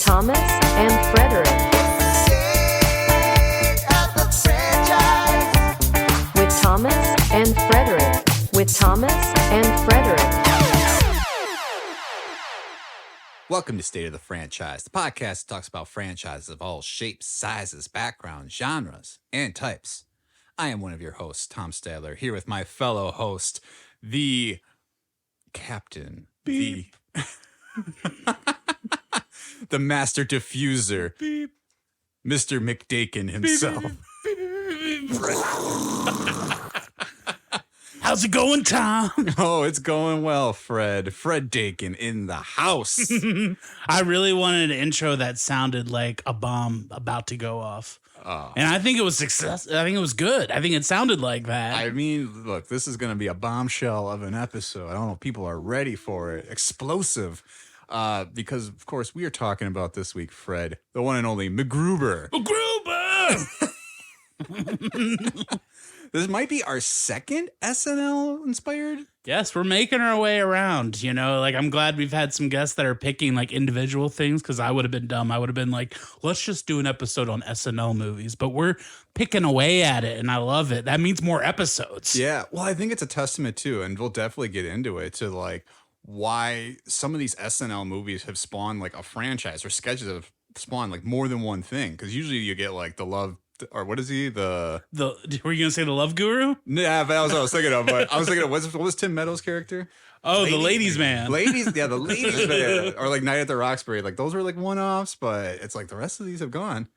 Thomas and Frederick. With Thomas and Frederick. With Thomas and Frederick. Welcome to State of the Franchise, the podcast that talks about franchises of all shapes, sizes, backgrounds, genres, and types. I am one of your hosts, Tom Stadler, here with my fellow host, the Captain, Beep. The Master Diffuser, Beep. Mr. McDakin himself. Beep. How's it going, Tom? Oh, it's going well, Fred. Fred Dakin in the house. I really wanted an intro that sounded like a bomb about to go off. And I think it was success. I think it was good. I think it sounded like that. I mean, look, this is going to be a bombshell of an episode. I don't know if people are ready for it. Explosive. Because, of course, we are talking about this week, Fred, the one and only MacGruber. MacGruber! This might be our second SNL inspired. Yes, we're making our way around, you know, like I'm glad we've had some guests that are picking like individual things because I would have been dumb. I would have been like, let's just do an episode on SNL movies, but we're picking away at it and I love it. That means more episodes. Yeah, well, I think it's a testament too, and we'll definitely get into it, to like why some of these SNL movies have spawned like a franchise, or sketches have spawned like more than one thing. Because usually you get like the love. Or what is he? Were you gonna say the Love Guru? Yeah, that was what I was thinking of. But I was thinking of what was Tim Meadows' character? Oh, the Ladies Man. The Ladies Man. Or like Night at the Roxbury. Like those were like one-offs, but it's like the rest of these have gone.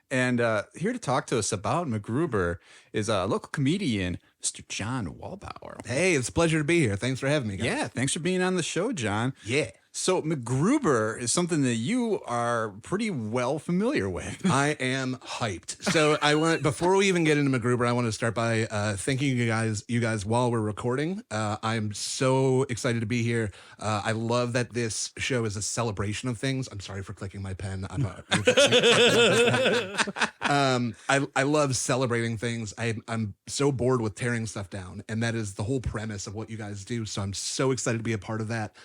And here to talk to us about MacGruber is a local comedian, Mr. Jon Waldbauer. Hey, it's a pleasure to be here. Thanks for having me, guys. Yeah, thanks for being on the show, John. Yeah. So MacGruber is something that you are pretty well familiar with. I am hyped. So before we even get into MacGruber, I want to start by thanking you guys while we're recording. I'm so excited to be here. I love that this show is a celebration of things. I'm sorry for clicking my pen. I love celebrating things. I'm so bored with tearing stuff down, and that is the whole premise of what you guys do. So I'm so excited to be a part of that.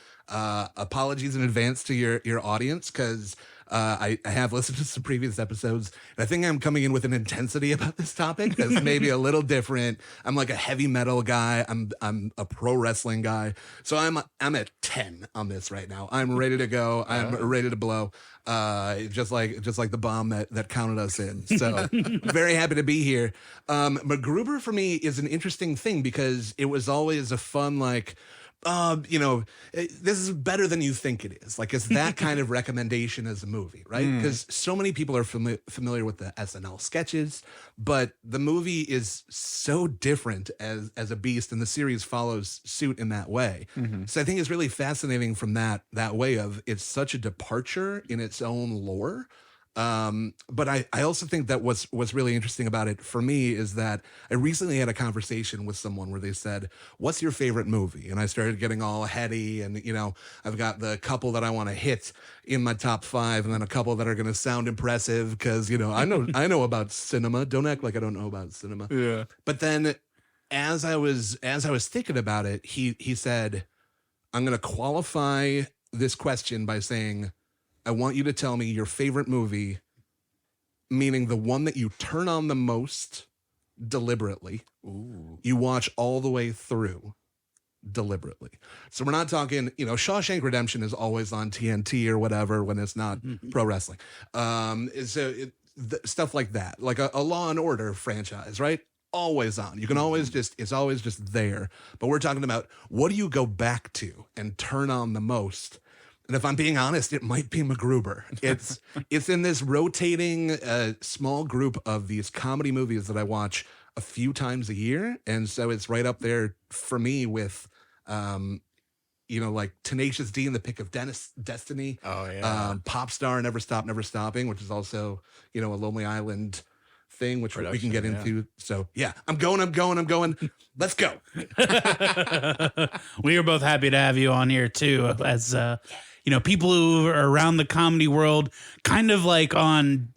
Apologies in advance to your audience, because I have listened to some previous episodes, and I think I'm coming in with an intensity about this topic that's maybe a little different. I'm like a heavy metal guy. I'm a pro wrestling guy. So I'm at 10 on this right now. I'm ready to go. I'm ready to blow. Just like the bomb that counted us in. So very happy to be here. MacGruber for me is an interesting thing because it was always a fun, like, this is better than you think it is. Like, it's that kind of recommendation as a movie, right? Because so many people are familiar with the SNL sketches, but the movie is so different as a beast, and the series follows suit in that way. Mm-hmm. So I think it's really fascinating from that way of it's such a departure in its own lore. But I also think that what's really interesting about it for me is that I recently had a conversation with someone where they said, "What's your favorite movie?" And I started getting all heady, and I've got the couple that I want to hit in my top 5, and then a couple that are going to sound impressive because I know about cinema. Don't act like I don't know about cinema. Yeah. But then as I was thinking about it, he said, "I'm going to qualify this question by saying, I want you to tell me your favorite movie, meaning the one that you turn on the most deliberately. Ooh. You watch all the way through deliberately." So we're not talking, Shawshank Redemption is always on TNT or whatever when it's not pro wrestling. Stuff like that, like a Law and Order franchise, right? Always on. You can always it's always just there. But we're talking about, what do you go back to and turn on the most? And if I'm being honest, it might be MacGruber. It's in this rotating small group of these comedy movies that I watch a few times a year. And so it's right up there for me with, like Tenacious D and The Pick of Destiny. Oh, yeah. Pop Star, Never Stop, Never Stopping, which is also, a Lonely Island thing, which we can get into. Yeah. So, yeah, I'm going. Let's go. We are both happy to have you on here, too, as people who are around the comedy world, kind of like on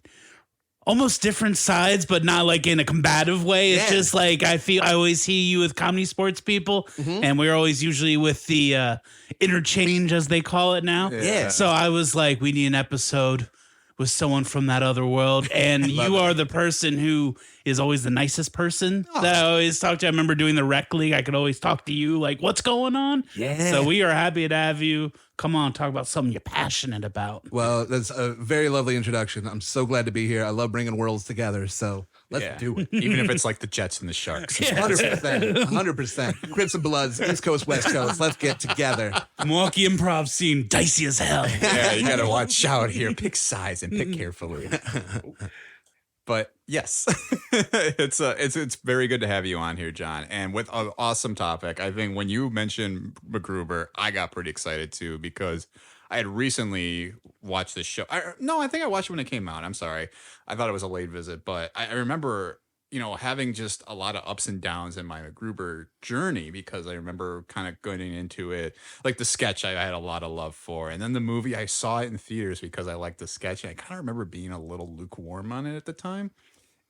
almost different sides, but not like in a combative way. It's just like, I always see you with comedy sports people, and we're always usually with the interchange, as they call it now. Yeah. So I was like, we need an episode with someone from that other world, and you are the person who is always the nicest person that I always talk to. I remember doing the rec league. I could always talk to you like, what's going on? Yeah. So we are happy to have you. Come on, talk about something you're passionate about. Well, that's a very lovely introduction. I'm so glad to be here. I love bringing worlds together. So let's do it. Even if it's like the Jets and the Sharks. 100%. 100%. Crips and Bloods, East Coast, West Coast. Let's get together. Milwaukee improv scene, dicey as hell. Yeah, you got to watch out here. Pick size and pick carefully. But yes, it's very good to have you on here, John. And with an awesome topic, I think when you mentioned MacGruber, I got pretty excited too because I had recently watched this show. I think I watched it when it came out. I'm sorry. I thought it was a late visit, but I remember, having just a lot of ups and downs in my MacGruber journey because I remember kind of going into it. Like the sketch I had a lot of love for. And then the movie, I saw it in theaters because I liked the sketch. And I kind of remember being a little lukewarm on it at the time.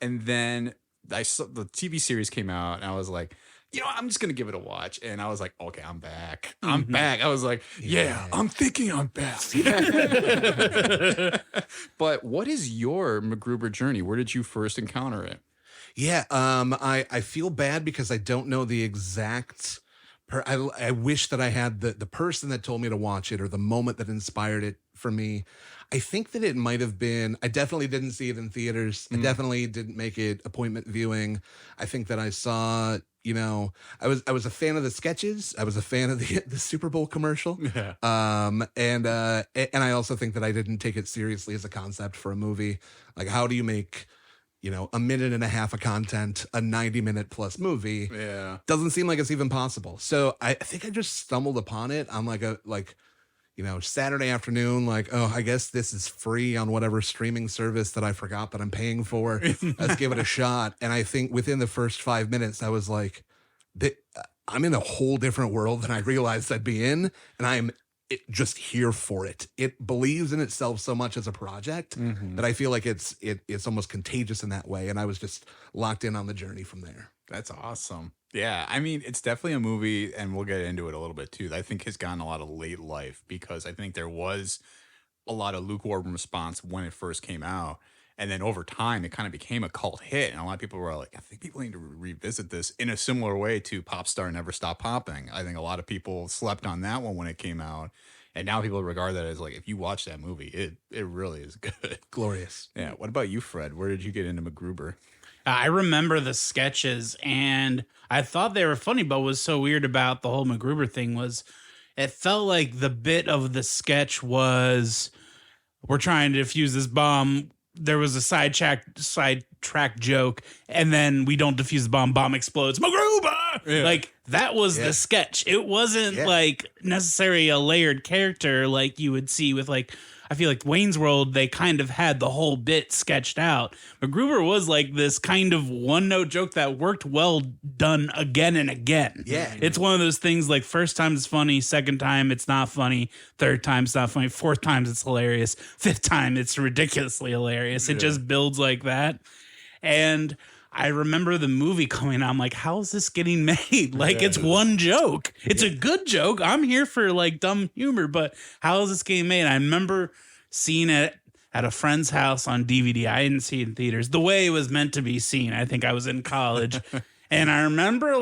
And then I saw the TV series came out and I was like, I'm just going to give it a watch. And I was like, okay, I'm back. I'm back. I was like, yeah, I'm thinking I'm back. But what is your MacGruber journey? Where did you first encounter it? Yeah, I feel bad because I don't know the exact. I wish that I had the person that told me to watch it or the moment that inspired it for me. I think that it might have been. I definitely didn't see it in theaters. I definitely didn't make it appointment viewing. I think that I saw. I was a fan of the sketches. I was a fan of the Super Bowl commercial. Yeah. And I also think that I didn't take it seriously as a concept for a movie. Like, how do you make a minute and a half of content, a 90-minute plus movie? Yeah. Doesn't seem like it's even possible. So I think I just stumbled upon it on Saturday afternoon, I guess this is free on whatever streaming service that I forgot that I'm paying for. Let's give it a shot. And I think within the first 5 minutes, I was like, I'm in a whole different world than I realized I'd be in. And I'm just here for it. It believes in itself so much as a project that I feel like it's almost contagious in that way. And I was just locked in on the journey from there. That's awesome. Yeah, I mean, it's definitely a movie, and we'll get into it a little bit too, that I think has gotten a lot of late life because I think there was a lot of lukewarm response when it first came out. And then over time, it kind of became a cult hit. And a lot of people were like, I think people need to revisit this in a similar way to Popstar Never Stop Popping. I think a lot of people slept on that one when it came out. And now people regard that as like, if you watch that movie, it really is good. Glorious. Yeah. What about you, Fred? Where did you get into MacGruber? I remember the sketches, and I thought they were funny, but what was so weird about the whole MacGruber thing was it felt like the bit of the sketch was, we're trying to defuse this bomb. There was a sidetrack joke, and then we don't defuse the bomb explodes. MacGruber! Yeah. Like, that was the sketch. It wasn't like necessarily a layered character like you would see with I feel like Wayne's World, they kind of had the whole bit sketched out. MacGruber was like this kind of one-note joke that worked well done again and again. Yeah. It's one of those things like first time it's funny, second time it's not funny, third time it's not funny, fourth time it's hilarious, fifth time it's ridiculously hilarious. It just builds like that. And I remember the movie coming out. I'm like, how is this getting made? It's one joke. It's a good joke. I'm here for dumb humor, but how is this getting made? I remember seeing it at a friend's house on DVD. I didn't see it in theaters the way it was meant to be seen. I think I was in college. And I remember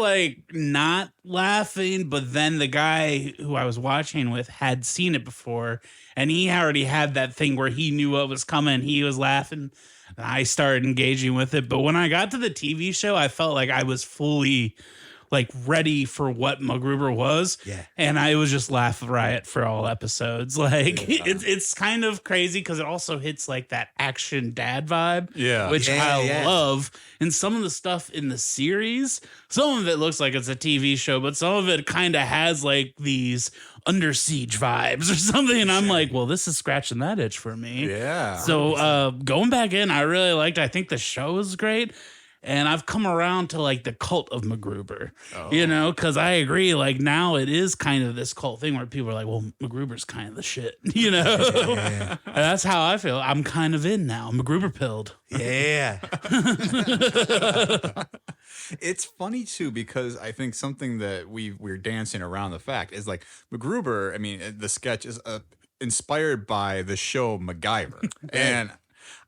not laughing, but then the guy who I was watching with had seen it before. And he already had that thing where he knew what was coming. He was laughing. I started engaging with it. But when I got to the TV show, I felt like I was fully ready for what MacGruber was. Yeah. And I was just laugh riot for all episodes. It's kind of crazy because it also hits that action dad vibe. Yeah. Which I love. And some of the stuff in the series, some of it looks like it's a TV show, but some of it kind of has these Under Siege vibes or something. And I'm like, well, this is scratching that itch for me. Yeah. So going back in, I really liked it. I think the show is great. And I've come around to the cult of MacGruber, because I agree. Now it is kind of this cult thing where people are like, well, MacGruber's kind of the shit, Yeah. That's how I feel. I'm kind of in now. MacGruber pilled. Yeah. It's funny too, because I think something that we're dancing around the fact is MacGruber. I mean, the sketch is inspired by the show MacGyver. And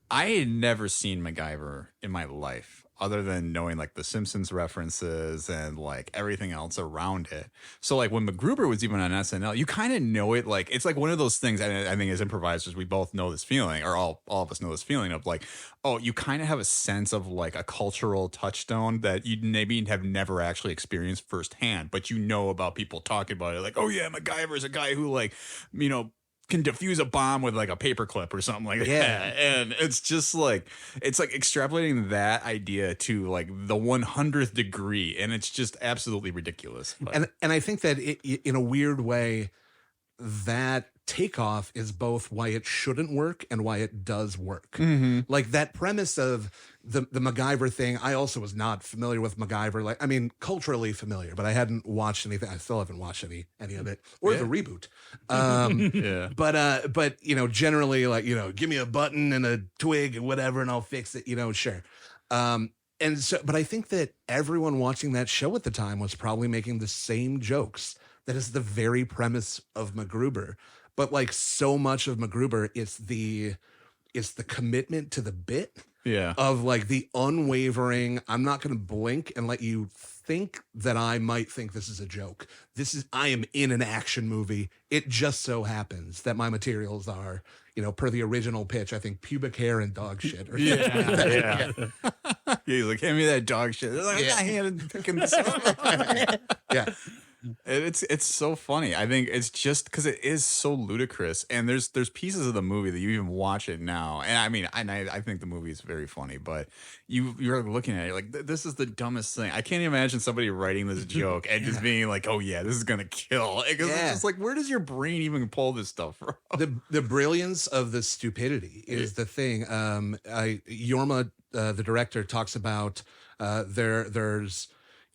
I had never seen MacGyver in my life other than knowing like the Simpsons references and like everything else around it. So like when MacGruber was even on SNL, you kind of know it. Like it's like one of those things. And I think as improvisers, we both know this feeling, or all of us know this feeling of like, oh, you kind of have a sense of like a cultural touchstone that you maybe have never actually experienced firsthand, but you know about people talking about it. Like, oh yeah, MacGyver is a guy who like, you know, can defuse a bomb with like a paperclip or something like that. And it's just like, it's like extrapolating that idea to like the 100th degree. And it's just absolutely ridiculous. But. And I think that in a weird way, that takeoff is both why it shouldn't work and why it does work. Mm-hmm. Like that premise of the MacGyver thing. I also was not familiar with MacGyver. Like, I mean, culturally familiar, but I hadn't watched anything. I still haven't watched any of it or the reboot. But you know, generally like, you know, give me a button and a twig and whatever, and I'll fix it, you know, sure. And so, but I think that everyone watching that show at the time was probably making the same jokes. That is the very premise of MacGruber. But like so much of MacGruber, it's the commitment to the bit of like the unwavering, I'm not going to blink and let you think that I might think this is a joke. I am in an action movie. It just so happens that my materials are, you know, per the original pitch, I think pubic hair and dog shit. Or Yeah. He's like, hand me that dog shit. They're like, I'm not handing picking this up. Yeah. It's so funny. I think it's just because it is so ludicrous, and there's pieces of the movie that you even watch it now, and I mean, I think the movie is very funny, but you're looking at it like this is the dumbest thing. I can't imagine somebody writing this joke and just being like, oh yeah, this is gonna kill. Because it's just like, where does your brain even pull this stuff from? The brilliance of the stupidity is the thing. Jorma, the director, talks about there's,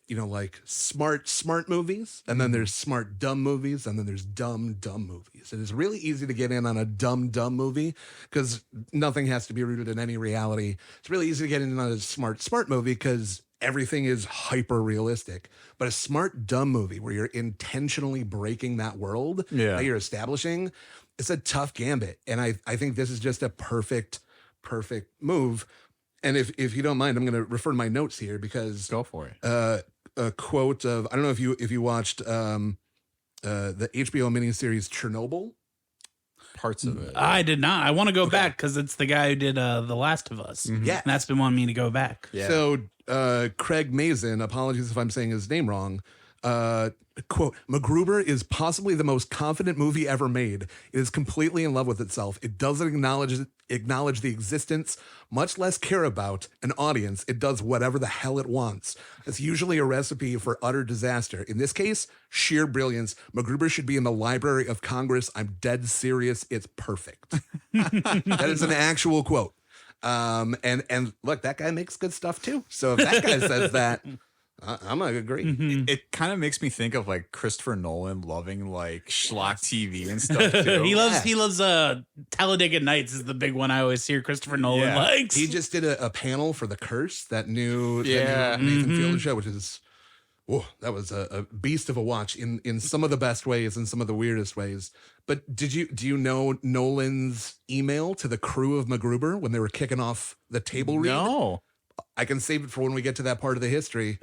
you know, like smart movies, and then there's smart dumb movies, and then there's dumb movies. And it's really easy to get in on a dumb movie because nothing has to be rooted in any reality. It's really easy to get in on a smart movie because everything is hyper realistic. But a smart dumb movie where you're intentionally breaking that world that you're establishing, it's a tough gambit. And I think this is just a perfect move. And if you don't mind, I'm going to refer to my notes here because go for it. A quote of, I don't know if you watched the HBO miniseries Chernobyl. Parts of it. I did not. I want to go back because it's the guy who did The Last of Us. Yeah. And that's been wanting me to go back. Yeah. So Craig Mazin, apologies if I'm saying his name wrong, quote, MacGruber is possibly the most confident movie ever made. It is completely in love with itself. It doesn't acknowledge the existence, much less care about an audience. It does whatever the hell it wants. It's usually a recipe for utter disaster. In this case, sheer brilliance. MacGruber should be in the Library of Congress. I'm dead serious. It's perfect. That is an actual quote. And look, that guy makes good stuff too. So if that guy says that, I'm gonna agree. Mm-hmm. It kind of makes me think of like Christopher Nolan loving like schlock TV and stuff too. He loves Talladega Nights is the big one I always hear Christopher Nolan likes. He just did a panel for The Curse, that new Nathan Fielder show, which is, that was a beast of a watch in some of the best ways and some of the weirdest ways. But do you know Nolan's email to the crew of MacGruber when they were kicking off the table read? No. I can save it for when we get to that part of the history.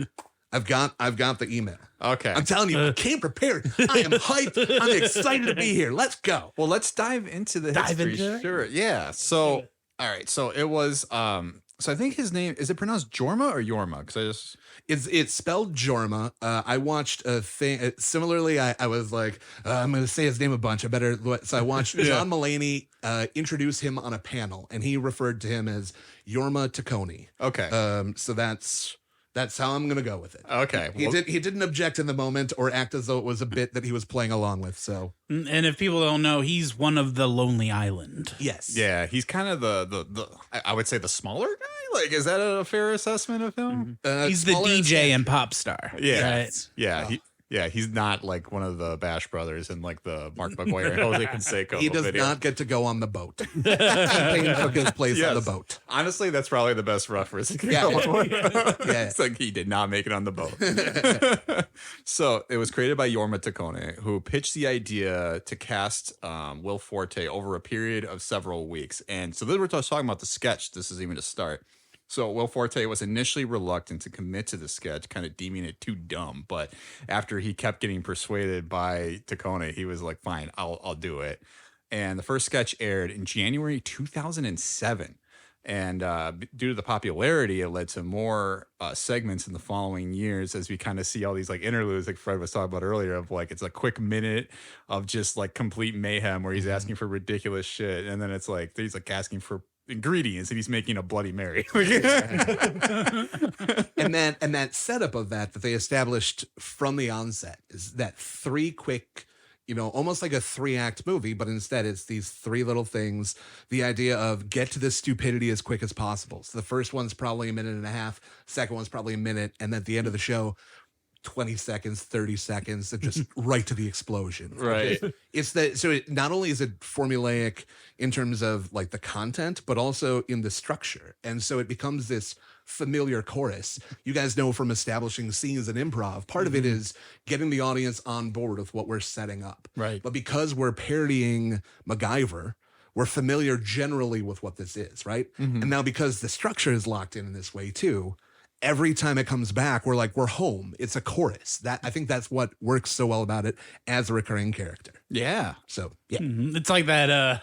I've got the email. Okay. I'm telling you, I came prepared. I am hyped. I'm excited to be here. Let's go. Well, let's dive into the history. into it? Sure. Yeah. So, all right. So it was, so I think his name, is it pronounced Jorma or Yorma? Because it's spelled Jorma. I watched a thing similarly. I was like, I'm going to say his name a bunch. So I watched John Mulaney introduce him on a panel, and he referred to him as Jorma Taccone. Okay. So that's how I'm going to go with it. Okay. He didn't object in the moment or act as though it was a bit that he was playing along with. So, and if people don't know, he's one of the Lonely Island. yes. Yeah, he's kind of the I would say the smaller guy. Like, is that a fair assessment of him? He's the smaller DJ and pop star. Yeah. Right? Yeah. Yeah, he's not like one of the Bash brothers and like the Mark McGuire and Jose Canseco. He does video. not get to go on the boat. T-Pain took his place on the boat. Honestly, that's probably the best reference. Yeah. It's like he did not make it on the boat. So it was created by Jorma Taccone, who pitched the idea to cast Will Forte over a period of several weeks. And so then we're talking about the sketch. This is even a start. So Will Forte was initially reluctant to commit to the sketch, kind of deeming it too dumb. But after he kept getting persuaded by Taccone, he was like, fine, I'll do it. And the first sketch aired in January 2007. And due to the popularity, it led to more segments in the following years as we kind of see all these like interludes like Fred was talking about earlier of like it's a quick minute of just like complete mayhem where he's asking for ridiculous shit. And then it's like he's like asking for ingredients and he's making a Bloody Mary. and that setup of that they established from the onset is that three quick, almost like a 3-act movie, but instead it's these 3 little things. The idea of get to this stupidity as quick as possible. So the first one's probably a minute and a half, second one's probably a minute, and then at the end of the show, 20 seconds, 30 seconds, and just right to the explosion. Right. It's that. So it not only is it formulaic in terms of like the content, but also in the structure. And so it becomes this familiar chorus. You guys know from establishing scenes and improv, part of it is getting the audience on board with what we're setting up. Right. But because we're parodying MacGyver, we're familiar generally with what this is, right? And now because the structure is locked in this way too, every time it comes back, we're like, we're home. It's a chorus. I think that's what works so well about it as a recurring character. Yeah. So yeah, It's like that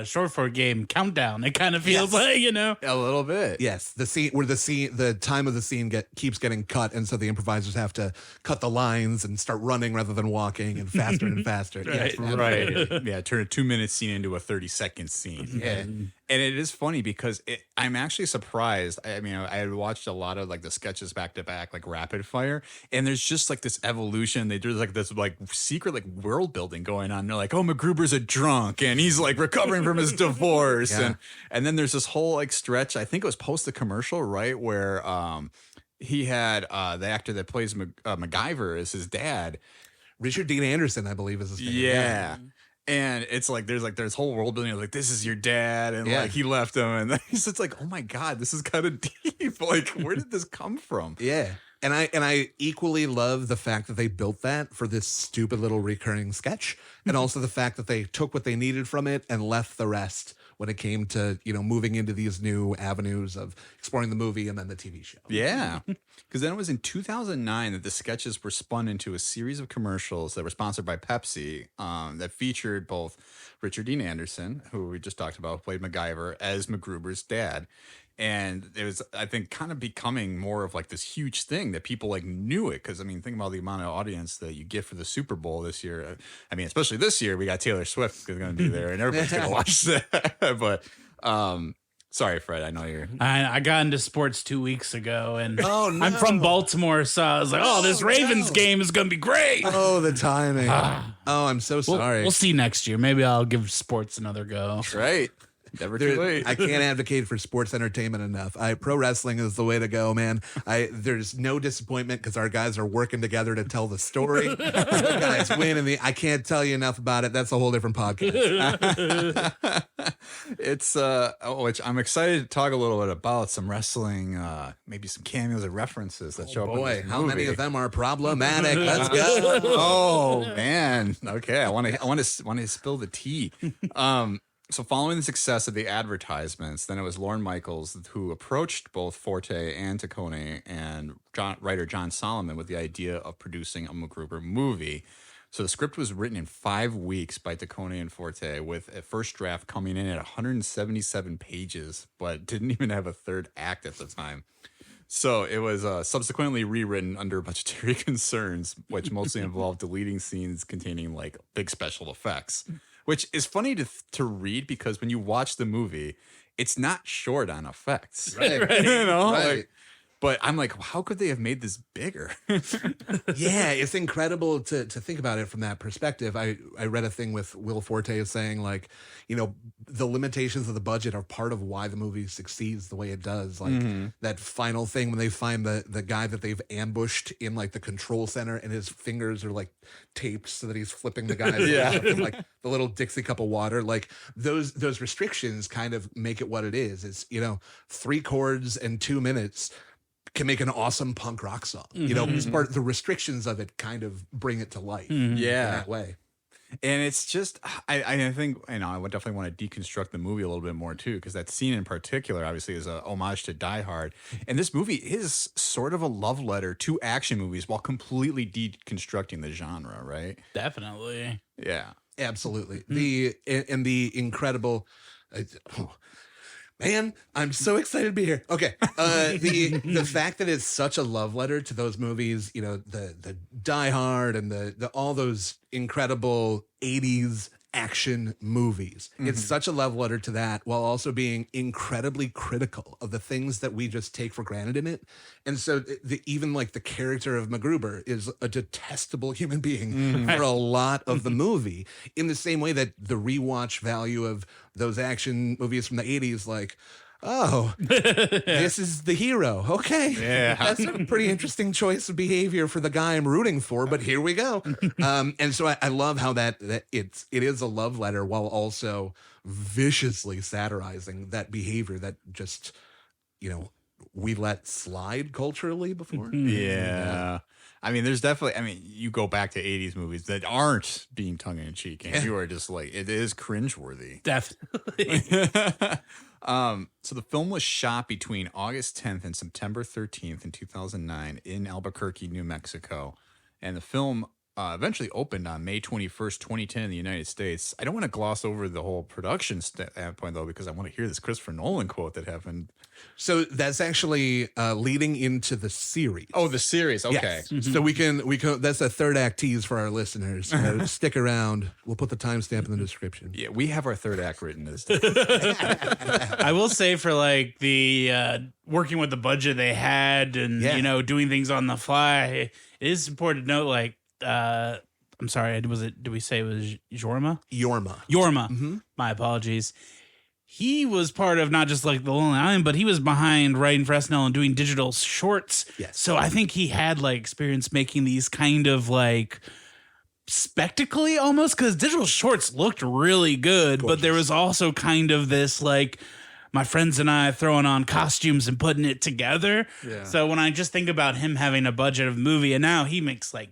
short form game Countdown. It kind of feels like, A little bit. yes, the scene where the time of the scene keeps getting cut, and so the improvisers have to cut the lines and start running rather than walking, and faster and faster. Yes, Right. Yeah. Turn a 2-minute scene into a 30-second scene. Yeah. And it is funny because I'm actually surprised. I mean, I had watched a lot of like the sketches back to back, like rapid fire, and there's just like this evolution. There's like this like secret like world building going on. They're like, oh, MacGruber's a drunk and he's like recovering from his divorce, and then there's this whole like stretch. I think it was post the commercial, right, where he had the actor that plays MacGyver as his dad. Richard Dean Anderson, I believe, is his name. Yeah. And it's like there's whole world building of like this is your dad and like he left him and then it's like, oh my God, this is kind of deep. Like where did this come from? Yeah. And I equally love the fact that they built that for this stupid little recurring sketch, and also the fact that they took what they needed from it and left the rest when it came to, moving into these new avenues of exploring the movie and then the TV show. Yeah. Because then it was in 2009 that the sketches were spun into a series of commercials that were sponsored by Pepsi that featured both Richard Dean Anderson, who we just talked about, played MacGyver, as MacGruber's dad. And it was, I think, kind of becoming more of like this huge thing that people like knew it. Because, I mean, think about the amount of audience that you get for the Super Bowl this year. I mean, especially this year, we got Taylor Swift going to be there and everybody's going to watch that. But sorry, Fred, I know you're. I got into sports 2 weeks ago, and Oh, no. I'm from Baltimore, so I was like, oh, this Ravens game is going to be great. Oh, the timing. Oh, I'm so sorry. We'll see next year. Maybe I'll give sports another go. Right. Never too late. I can't advocate for sports entertainment enough. Pro wrestling is the way to go, man. There's no disappointment because our guys are working together to tell the story. The guys win, and I can't tell you enough about it. That's a whole different podcast. It's which I'm excited to talk a little bit about some wrestling, maybe some cameos and references that show up. Boy, in this how many movie. of them are problematic? Let's go. Oh man. Okay, I want to spill the tea. So following the success of the advertisements, then it was Lorne Michaels who approached both Forte and Taccone and writer John Solomon with the idea of producing a MacGruber movie. So the script was written in 5 weeks by Taccone and Forte, with a first draft coming in at 177 pages, but didn't even have a third act at the time. So it was subsequently rewritten under budgetary concerns, which mostly involved deleting scenes containing like big special effects. Which is funny to read because when you watch the movie, it's not short on effects. Right. You know? Right. Like, But I'm like, how could they have made this bigger? Yeah, it's incredible to think about it from that perspective. I read a thing with Will Forte saying, like, you know, the limitations of the budget are part of why the movie succeeds the way it does. Like that final thing when they find the guy that they've ambushed in like the control center and his fingers are like taped so that he's flipping the guy with, like the little Dixie cup of water. Like those restrictions kind of make it what it is. It's, you know, 3 chords and 2 minutes can make an awesome punk rock song. You know, it's part the restrictions of it kind of bring it to life. In that way. And it's just, I think, you know, I would definitely want to deconstruct the movie a little bit more too, because that scene in particular obviously is a homage to Die Hard. And this movie is sort of a love letter to action movies while completely deconstructing the genre, right? Definitely. Yeah. Absolutely. The incredible man, I'm so excited to be here. Okay. The fact that it's such a love letter to those movies, you know, the Die Hard and the all those incredible 80s action movies. It's such a love letter to that while also being incredibly critical of the things that we just take for granted in it. And so even like the character of MacGruber is a detestable human being for a lot of the movie, in the same way that the rewatch value of those action movies from the 80s, like, oh, this is the hero. Okay. Yeah. That's a pretty interesting choice of behavior for the guy I'm rooting for, but here we go. And so I love how that it is a love letter while also viciously satirizing that behavior that just, you know, we let slide culturally before. Yeah. I mean, there's definitely, I mean, you go back to 80s movies that aren't being tongue in cheek, and you are just like, it is cringeworthy. Definitely. So the film was shot between August 10th and September 13th in 2009 in Albuquerque, New Mexico. And the film eventually opened on May 21st, 2010 in the United States. I don't want to gloss over the whole production standpoint, though, because I want to hear this Christopher Nolan quote that happened. So that's actually leading into the series. Oh, the series. Okay. Yes. So we can that's a third act tease for our listeners. Stick around. We'll put the timestamp in the description. Yeah, we have our third act written this. I will say for like the working with the budget they had and, you know, doing things on the fly, it is important to note, like, I'm sorry, did we say it was Jorma? Yorma. My apologies. He was part of not just like the Lonely Island, but he was behind writing for SNL and doing digital shorts. Yes. So I think he had like experience making these kind of like spectacly almost, because digital shorts looked really good, but there was also kind of this like my friends and I throwing on costumes and putting it together. Yeah. So when I just think about him having a budget of movie, and now he makes like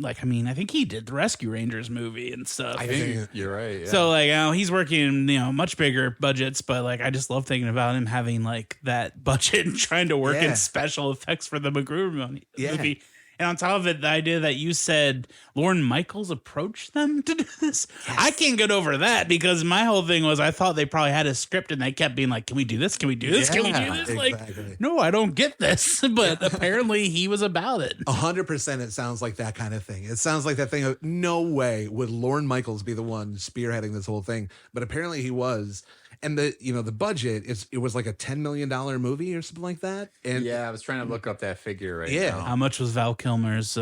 I mean, I think he did the Rescue Rangers movie and stuff. I think you're right. Yeah. So like, he's working, you know, much bigger budgets, but like, I just love thinking about him having like that budget and trying to work in special effects for the MacGruber movie. And on top of it, the idea that you said Lorne Michaels approached them to do this, I can't get over that, because my whole thing was I thought they probably had a script and they kept being like, can we do this? Can we do this? Can we do this? Exactly. Like, no, I don't get this. But apparently he was about it. 100% it sounds like that kind of thing. It sounds like that thing of no way would Lorne Michaels be the one spearheading this whole thing. But apparently he was. And the budget it was like a $10 million movie or something like that. And I was trying to look up that figure right now. How much was Val Kilmer's? He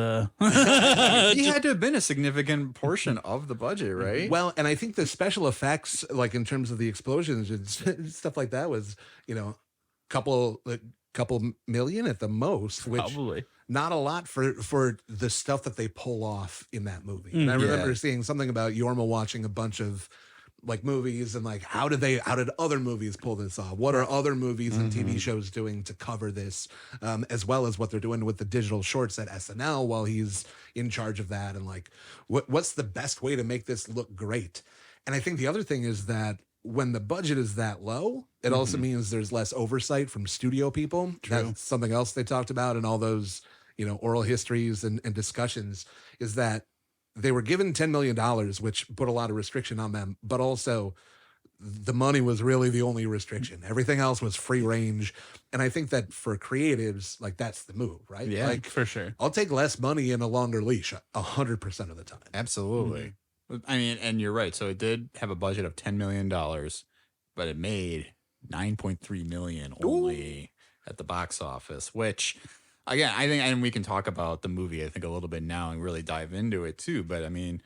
had to have been a significant portion of the budget, right? Well, and I think the special effects, like in terms of the explosions and stuff like that, was, you know, couple million at the most, which Probably. not a lot for the stuff that they pull off in that movie. And I remember seeing something about Yorma watching a bunch of like movies and like how did other movies pull this off? What are other movies and TV shows doing to cover this, as well as what they're doing with the digital shorts at SNL while he's in charge of that, and like what's the best way to make this look great? And I think the other thing is that when the budget is that low, it also means there's less oversight from studio people. True. That's something else they talked about in all those, you know, oral histories and discussions, is that they were given $10 million, which put a lot of restriction on them, but also the money was really the only restriction. Everything else was free range. And I think that for creatives, like, that's the move, right? Yeah, like, for sure. I'll take less money and a longer leash 100% of the time. Absolutely. I mean, and you're right. So it did have a budget of $10 million, but it made $9.3 million only. at the box office, which again, I think, and we can talk about the movie, I think, a little bit now and really dive into it too. But I mean,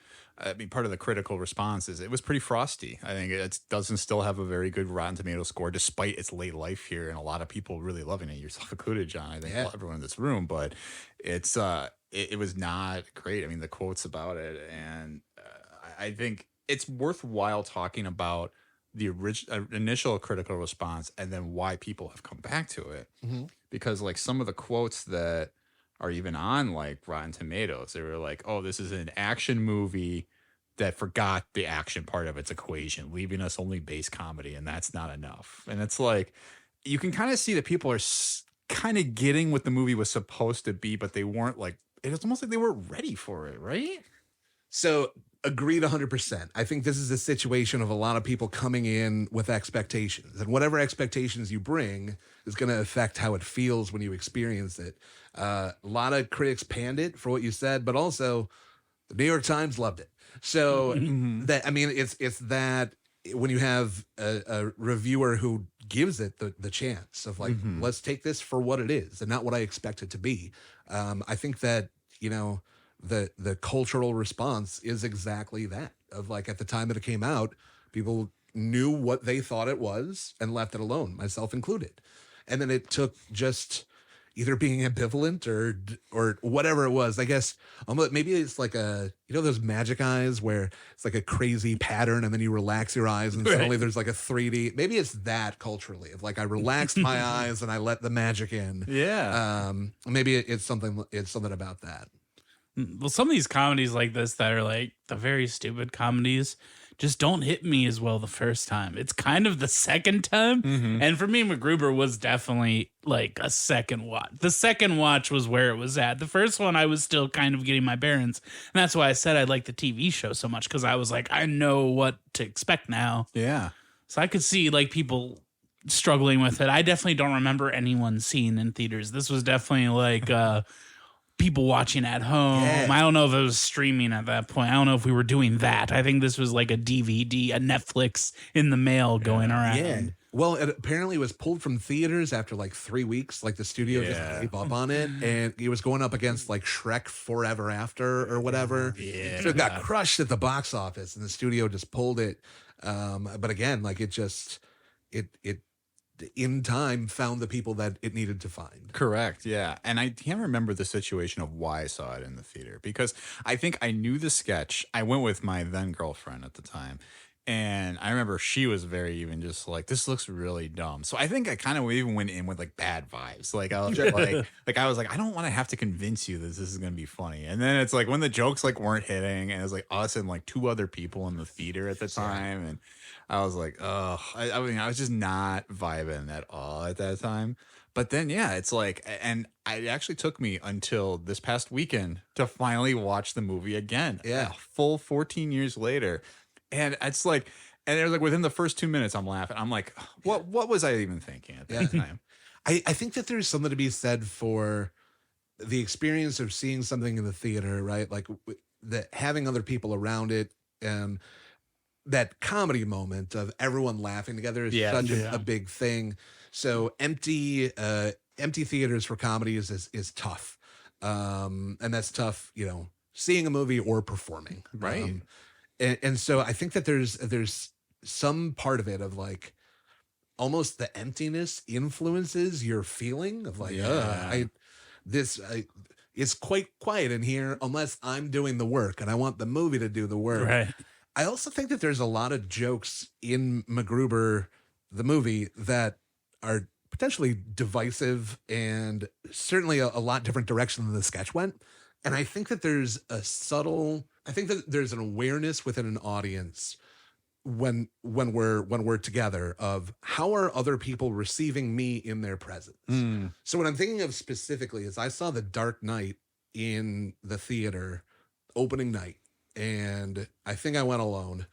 part of the critical response is it was pretty frosty. I think it doesn't still have a very good Rotten Tomato score, despite its late life here, and a lot of people really loving it, yourself included, John. I think everyone in this room, but it's it was not great. I mean, the quotes about it, and I think it's worthwhile talking about the initial critical response and then why people have come back to it, because like some of the quotes that are even on like Rotten Tomatoes, they were like, oh, this is an action movie that forgot the action part of its equation, leaving us only base comedy, and that's not enough. And it's like, you can kind of see that people are kind of getting what the movie was supposed to be, but they weren't like, it was almost like they weren't ready for it, right? So agreed 100%. I think this is a situation of a lot of people coming in with expectations, and whatever expectations you bring is going to affect how it feels when you experience it. A lot of critics panned it for what you said, but also the New York Times loved it. So that, I mean, it's that when you have a reviewer who gives it the chance of like, let's take this for what it is and not what I expect it to be. I think that, you know, the cultural response is exactly that, of like, at the time that it came out, people knew what they thought it was and left it alone, myself included. And then it took just either being ambivalent or whatever it was. I guess maybe it's like those magic eyes where it's like a crazy pattern and then you relax your eyes and suddenly there's like a 3D. Maybe it's that culturally, of like, I relaxed my eyes and I let the magic in. Yeah. Maybe it's something about that. Well, some of these comedies like this that are like the very stupid comedies just don't hit me as well the first time. It's kind of the second time. And for me, MacGruber was definitely like a second watch. The second watch was where it was at. The first one, I was still kind of getting my bearings. And that's why I said I liked the TV show so much, because I was like, I know what to expect now. Yeah. So I could see like people struggling with it. I definitely don't remember anyone seeing in theaters. This was definitely like people watching at home. Yeah. I don't know if it was streaming at that point. I don't know if we were doing that. I think this was like a DVD, a Netflix in the mail going around. Yeah. Well, it apparently was pulled from theaters after like 3 weeks. Like the studio just gave up on it, and it was going up against like Shrek Forever After or whatever. Yeah. So it got crushed at the box office, and the studio just pulled it. But again, like it in time found the people that it needed to find. Correct. Yeah. And I can't remember the situation of why I saw it in the theater, because I think I knew the sketch. I went with my then girlfriend at the time, and I remember she was very even just like, this looks really dumb. So I think I kind of even went in with like bad vibes. Like I was like, I don't want to have to convince you that this is going to be funny. And then it's like when the jokes like weren't hitting, and it was like us and like 2 other people in the theater at the time, and I was like, oh, I mean, I was just not vibing at all at that time. But then, yeah, it's like, and it actually took me until this past weekend to finally watch the movie again. Yeah. A full 14 years later. And it's like, and they're like, within the first 2 minutes, I'm laughing. I'm like, what was I even thinking at that time? I think that there's something to be said for the experience of seeing something in the theater, right? Like that, having other people around it, and that comedy moment of everyone laughing together is such a big thing. So empty theaters for comedies is tough. And that's tough, you know, seeing a movie or performing. Right. And so I think that there's some part of it of like almost the emptiness influences your feeling of like, it's quite quiet in here unless I'm doing the work, and I want the movie to do the work. Right. I also think that there's a lot of jokes in MacGruber, the movie, that are potentially divisive and certainly a lot different direction than the sketch went. And I think that there's there's an awareness within an audience when we're together of how are other people receiving me in their presence. So what I'm thinking of specifically is I saw The Dark Knight in the theater opening night. And I think I went alone,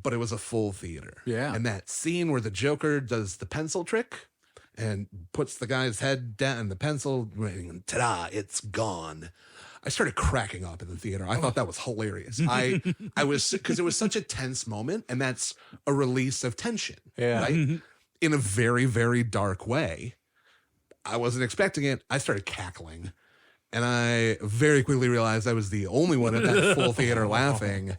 but it was a full theater. Yeah. And that scene where the Joker does the pencil trick and puts the guy's head down and the pencil, and ta-da, it's gone. I started cracking up in the theater. I thought that was hilarious. I was, because it was such a tense moment, and that's a release of tension, right? In a very, very dark way. I wasn't expecting it. I started cackling. And I very quickly realized I was the only one at that full theater laughing.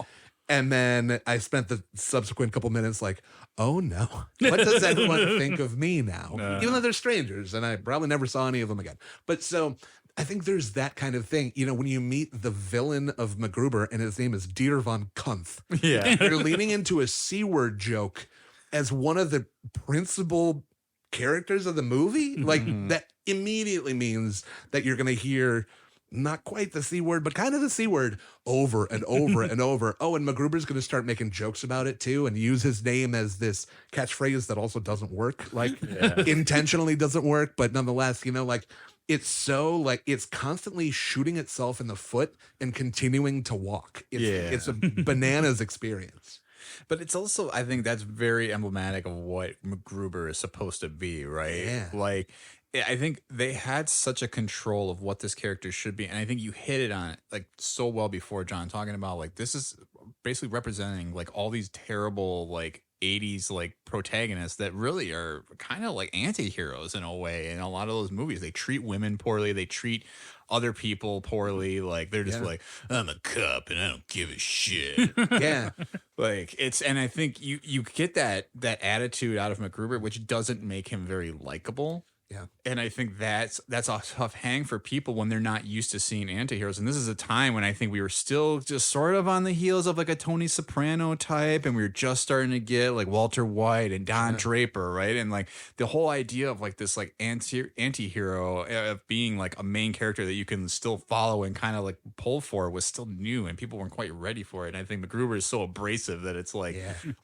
And then I spent the subsequent couple minutes like, oh no, what does everyone think of me now? Even though they're strangers, and I probably never saw any of them again. But so I think there's that kind of thing. You know, when you meet the villain of MacGruber and his name is Dieter von Kunth, you're leaning into a C-word joke as one of the principal characters of the movie. Like that immediately means that you're going to hear not quite the C word, but kind of the C word over and over and over. Oh, and MacGruber's going to start making jokes about it too and use his name as this catchphrase that also doesn't work, like intentionally doesn't work, but nonetheless, you know, like it's so like it's constantly shooting itself in the foot and continuing to walk. It's a bananas experience. But it's also, I think that's very emblematic of what MacGruber is supposed to be, right? Yeah. Like, I think they had such a control of what this character should be. And I think you hit it on it like so well before, John, talking about like this is basically representing like all these terrible like 80s like protagonists that really are kind of like anti-heroes in a way. In a lot of those movies, they treat women poorly. They treat other people poorly. Like they're just like, I'm a cop and I don't give a shit. Like it's, and I think you get that attitude out of MacGruber, which doesn't make him very likable. Yeah. And I think that's a tough hang for people when they're not used to seeing antiheroes. And this is a time when I think we were still just sort of on the heels of like a Tony Soprano type, and we were just starting to get like Walter White and Don Draper, right? And like the whole idea of like this like anti-hero of being like a main character that you can still follow and kind of like pull for was still new, and people weren't quite ready for it. And I think MacGruber is so abrasive that it's like,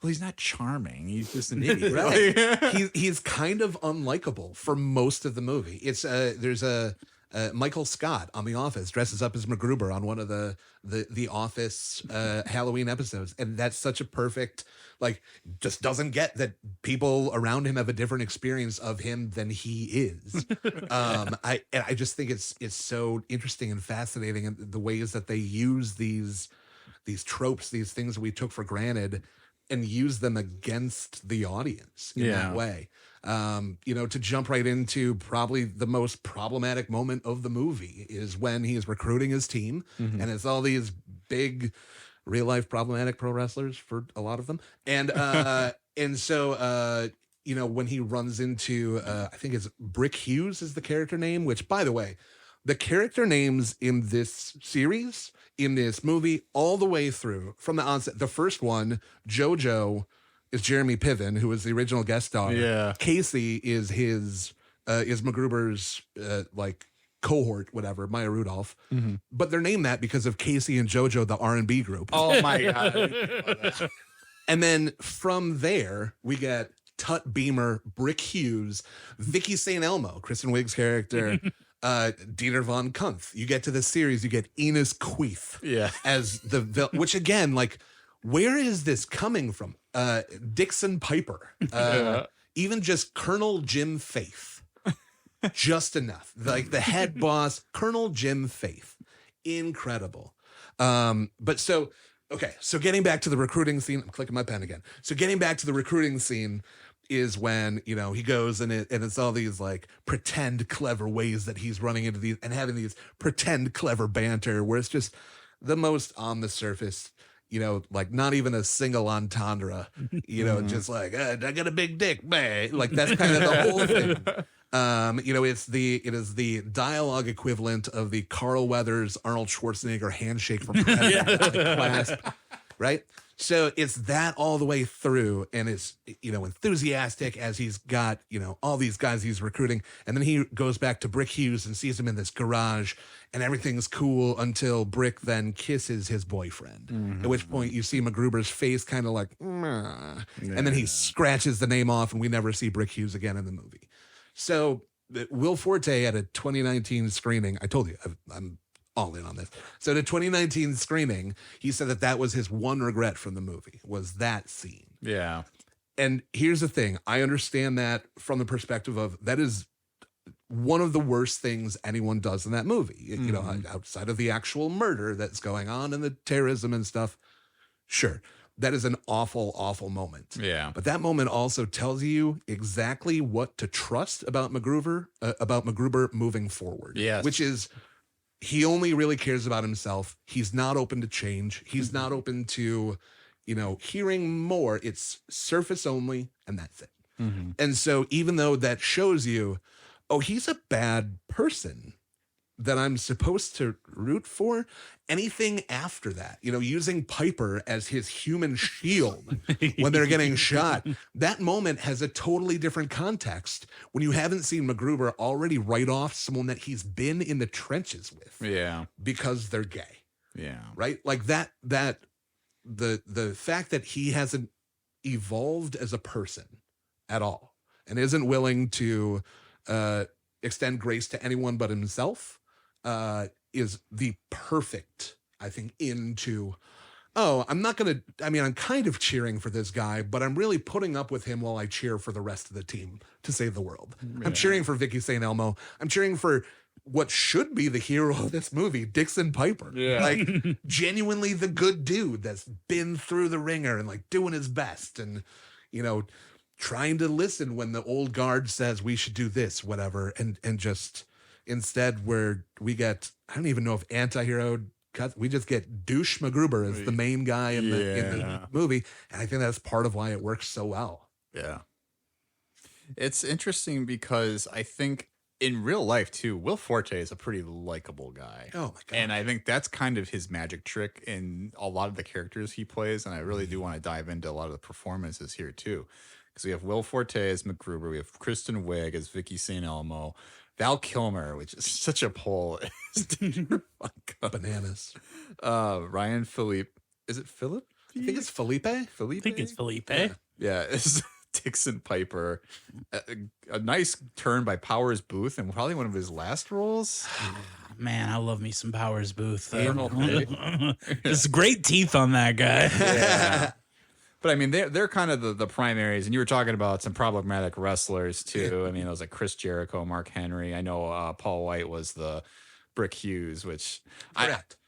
well, he's not charming. He's just an idiot. Right. He's kind of unlikable for most of the movie. It's there's a Michael Scott on The Office dresses up as MacGruber on one of the Office Halloween episodes, and that's such a perfect like just doesn't get that people around him have a different experience of him than he is. I just think it's so interesting and fascinating, and the ways that they use these tropes, these things that we took for granted, and use them against the audience in that way. You know, to jump right into probably the most problematic moment of the movie is when he's recruiting his team, and it's all these big real life problematic pro wrestlers for a lot of them. And, and so, you know, when he runs into, I think it's Brick Hughes is the character name, which by the way, the character names in this series, in this movie, all the way through from the onset, the first one, JoJo, is Jeremy Piven, who was the original guest star. Yeah. Casey is his is MacGruber's like cohort, whatever, Maya Rudolph. But they're named that because of Casey and JoJo, the R&B group. Oh my god. And then from there, we get Tut Beamer, Brick Hughes, Vicky St. Elmo, Kristen Wiig's character, Dieter von Kunth. You get to this series, you get Enos Queef as the which again, like, where is this coming from? Dixon Piper, even just Colonel Jim Faith, just enough. Like the head boss, Colonel Jim Faith, incredible. But so, okay, so getting back to the recruiting scene, I'm clicking my pen again. So getting back to the recruiting scene is when, you know, he goes and it's all these like pretend clever ways that he's running into these and having these pretend clever banter where it's just the most on the surface. You know, like not even a single entendre, you know, just like, I got a big dick, man. Like that's kind of the whole thing. You know, it is the dialogue equivalent of the Carl Weathers, Arnold Schwarzenegger handshake from Clasp, right? So it's that all the way through, and it's, you know, enthusiastic as he's got, you know, all these guys he's recruiting. And then he goes back to Brick Hughes and sees him in this garage, and everything's cool until Brick then kisses his boyfriend. At which point you see MacGruber's face kind of like, and then he scratches the name off, and we never see Brick Hughes again in the movie. So Will Forte at a 2019 screening, I told you, I'm all in on this. So the 2019 screening, he said that was his one regret from the movie, was that scene. Yeah. And here's the thing. I understand that from the perspective of that is one of the worst things anyone does in that movie. You know, outside of the actual murder that's going on and the terrorism and stuff. Sure. that is an awful, awful moment. Yeah. But that moment also tells you exactly what to trust about MacGruber moving forward. Yes. Which is, he only really cares about himself. He's not open to change. He's not open to, hearing more. It's surface only, and that's it. Mm-hmm. And so even though that shows you, oh, he's a bad person that I'm supposed to root for, anything after that, using Piper as his human shield when they're getting shot, that moment has a totally different context when you haven't seen MacGruber already write off someone that he's been in the trenches with. Yeah. Because they're gay. Yeah. Right? Like the fact that he hasn't evolved as a person at all and isn't willing to extend grace to anyone but himself is the perfect, I think, into, I'm kind of cheering for this guy, but I'm really putting up with him while I cheer for the rest of the team to save the world. Yeah. I'm cheering for Vicky St. Elmo. I'm cheering for what should be the hero of this movie, Dixon Piper. Yeah. Like, genuinely the good dude that's been through the ringer and like doing his best and, trying to listen when the old guard says we should do this, whatever, and just instead we get, I don't even know if anti-hero cuts, we just get douche MacGruber as the main guy in the movie, and I think that's part of why it works so well. Yeah. It's interesting because I think in real life too, Will Forte is a pretty likable guy. Oh my God. And I think that's kind of his magic trick in a lot of the characters he plays, and I really do want to dive into a lot of the performances here too. Because we have Will Forte as MacGruber, we have Kristen Wiig as Vicky St. Elmo, Val Kilmer, which is such a pull. Bananas. Ryan Philippe. Is it Philip? I think it's Felipe. I think it's Felipe. Yeah, it's Dixon Piper. A nice turn by Powers Booth, and probably one of his last roles. Man, I love me some Powers Booth. Arnold Pate. There's great teeth on that guy. Yeah. But I mean, they're kind of the primaries, and you were talking about some problematic wrestlers too. I mean, it was like Chris Jericho, Mark Henry. I know Paul White was the Brick Hughes, which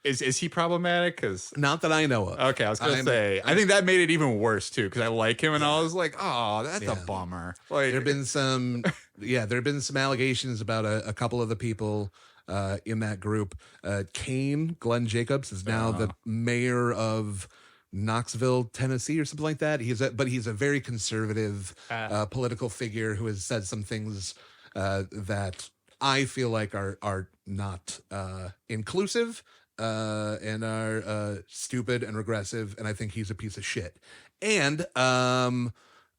is he problematic? Because not that I know of. Okay, I was gonna say I think that made it even worse too because I like him, and I was like, oh, that's a bummer. Like there have been some, there have been some allegations about a couple of the people in that group. Glenn Jacobs is now the mayor of Knoxville, Tennessee, or something like that. He's a very conservative political figure who has said some things that I feel like are not inclusive and are stupid and regressive, and I think he's a piece of shit. And I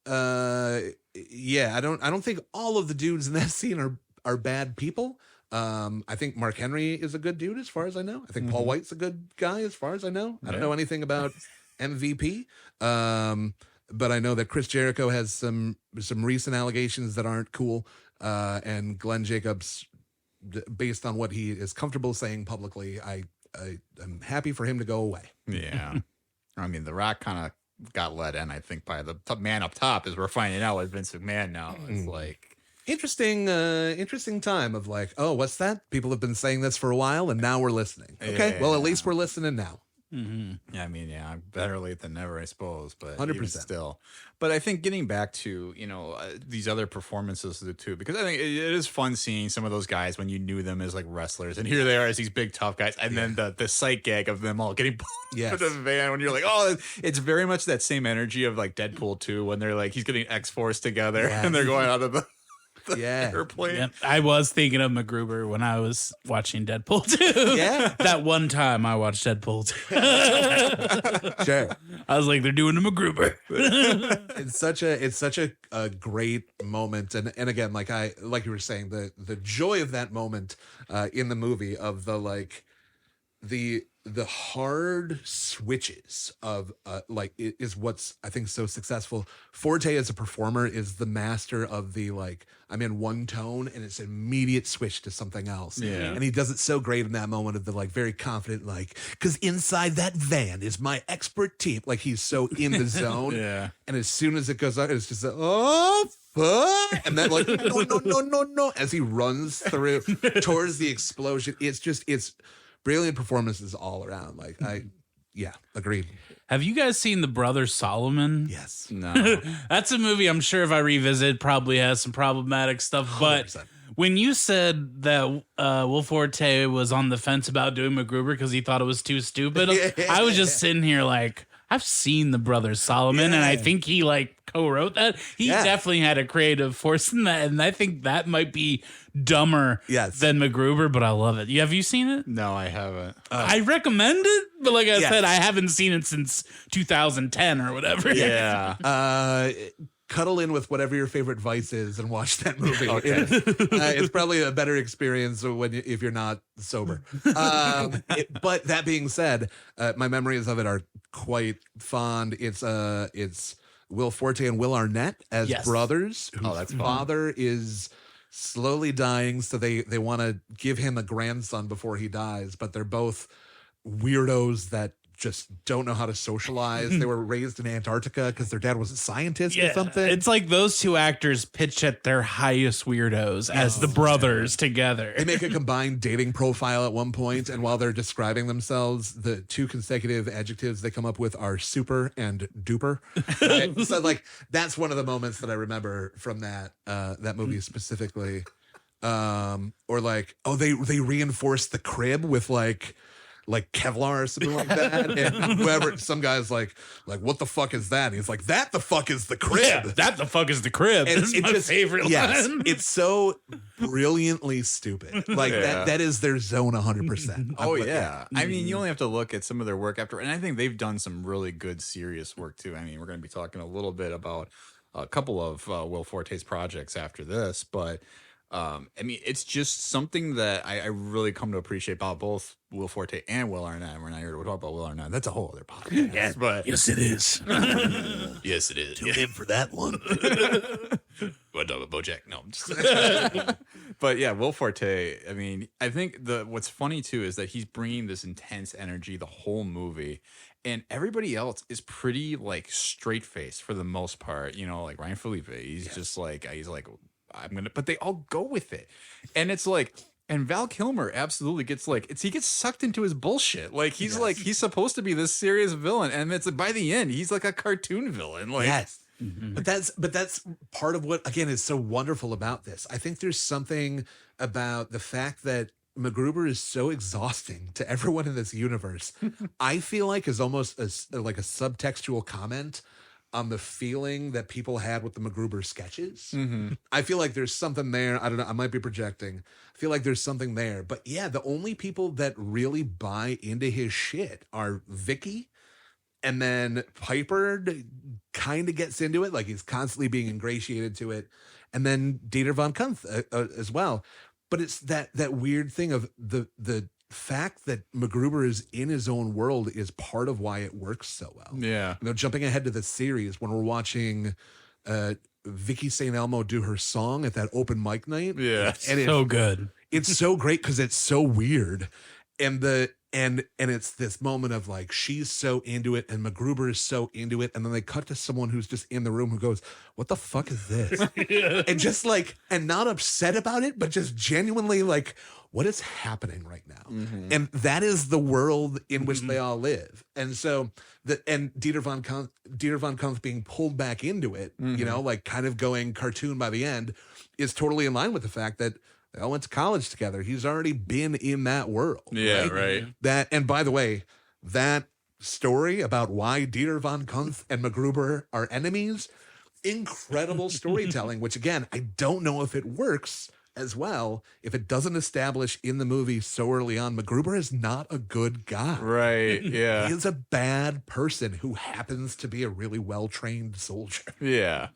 don't think all of the dudes in that scene are bad people. I think Mark Henry is a good dude as far as I know. I think Paul White's a good guy as far as I know. I don't know anything about MVP, but I know that Chris Jericho has some recent allegations that aren't cool, and Glenn Jacobs, based on what he is comfortable saying publicly, I'm happy for him to go away. Yeah. I mean, The Rock kind of got let in, I think, by the man up top, as we're finding out with Vince McMahon now. It's like interesting time of like, oh, what's that? People have been saying this for a while, and now we're listening. Okay, well, at least we're listening now. Mm-hmm. Yeah, I mean, better late than never, I suppose, but 100% even still. But I think getting back to, these other performances too, because I think it is fun seeing some of those guys when you knew them as like wrestlers, and here they are as these big tough guys, and then the sight gag of them all getting pulled into the van when you're like, oh, it's very much that same energy of like Deadpool 2 when they're like, he's getting X-Force together and they're going out of the airplane. Yep. I was thinking of MacGruber when I was watching Deadpool 2. Yeah. That one time I watched Deadpool 2. Sure. I was like, they're doing a MacGruber. It's such a great moment. And again, like you were saying, the joy of that moment in the movie of the hard switches of is what's I think so successful. Forte as a performer is the master of the I'm in one tone and it's an immediate switch to something else. Yeah. And he does it so great in that moment of the very confident because inside that van is my expert team. Like he's so in the zone. Yeah. And as soon as it goes out, it's just oh fuck, and then no as he runs through towards the explosion. It's brilliant performances all around. Yeah, agreed. Have you guys seen The Brothers Solomon? Yes. No. That's a movie I'm sure if I revisit probably has some problematic stuff. But 100%. when you said that Will Forte was on the fence about doing MacGruber because he thought it was too stupid, I was just sitting here like, I've seen The Brothers Solomon, and I think he like co-wrote that. He definitely had a creative force in that, and I think that might be dumber than MacGruber, but I love it. Have you seen it? No, I haven't. I recommend it, but like I said, I haven't seen it since 2010 or whatever. Yeah. Cuddle in with whatever your favorite vice is and watch that movie. It's probably a better experience if you're not sober. But that being said, my memories of it are quite fond. It's Will Forte and Will Arnett as brothers. Whose father is slowly dying, so they want to give him a grandson before he dies. But they're both weirdos that just don't know how to socialize. They were raised in Antarctica because their dad was a scientist or something. It's like those two actors pitch at their highest weirdos as the brothers together. They make a combined dating profile at one point, and while they're describing themselves, the two consecutive adjectives they come up with are super and duper. So like that's one of the moments that I remember from that movie specifically. Or like, they reinforced the crib with like Kevlar or something like that. And whoever, some guy's like, what the fuck is that? And he's like, that the fuck is the crib. Yeah, that the fuck is the crib. And This is my favorite line. It's so brilliantly stupid. Like that is their zone 100%. Oh, yeah. I mean, you only have to look at some of their work after, and I think they've done some really good, serious work too. I mean, we're going to be talking a little bit about a couple of Will Forte's projects after this, but I mean, it's just something that I really come to appreciate about both Will Forte and Will Arnett. We're not here to talk about Will Arnett. That's a whole other podcast. But Yes, it is. yes, it is. Tune in for that one. What about BoJack? No. I'm just but yeah, Will Forte. I mean, I think what's funny too is that he's bringing this intense energy the whole movie, and everybody else is pretty like straight faced for the most part. You know, like Ryan Felipe. He's just like but they all go with it, and it's like. And Val Kilmer absolutely gets he gets sucked into his bullshit. Like he's he's supposed to be this serious villain, and it's by the end he's like a cartoon villain. Like But that's part of what again is so wonderful about this. I think there's something about the fact that MacGruber is so exhausting to everyone in this universe. I feel like is almost like a subtextual comment on the feeling that people had with the MacGruber sketches. I feel like there's something there. I don't know. I might be projecting. I feel like there's something there. But yeah, the only people that really buy into his shit are Vicky, and then Piper kind of gets into it. Like he's constantly being ingratiated to it. And then Dieter von Kuntz as well. But it's that weird thing of the fact that MacGruber is in his own world is part of why it works so well. Yeah. You know, jumping ahead to the series, when we're watching Vicky St. Elmo do her song at that open mic night. Yeah. And So good. it's so great because it's so weird. And it's this moment of like, she's so into it and MacGruber is so into it. And then they cut to someone who's just in the room who goes, what the fuck is this? And just like, and not upset about it, but just genuinely like, what is happening right now? And that is the world in which they all live. And so Dieter von Kuntz being pulled back into it, you know, like kind of going cartoon by the end is totally in line with the fact that they all went to college together. He's already been in that world. Yeah, right. And by the way, that story about why Dieter von Kuntz and MacGruber are enemies, incredible storytelling, which again, I don't know if it works as well if it doesn't establish in the movie so early on MacGruber is not a good guy. Right. Yeah. He is a bad person who happens to be a really well-trained soldier. Yeah.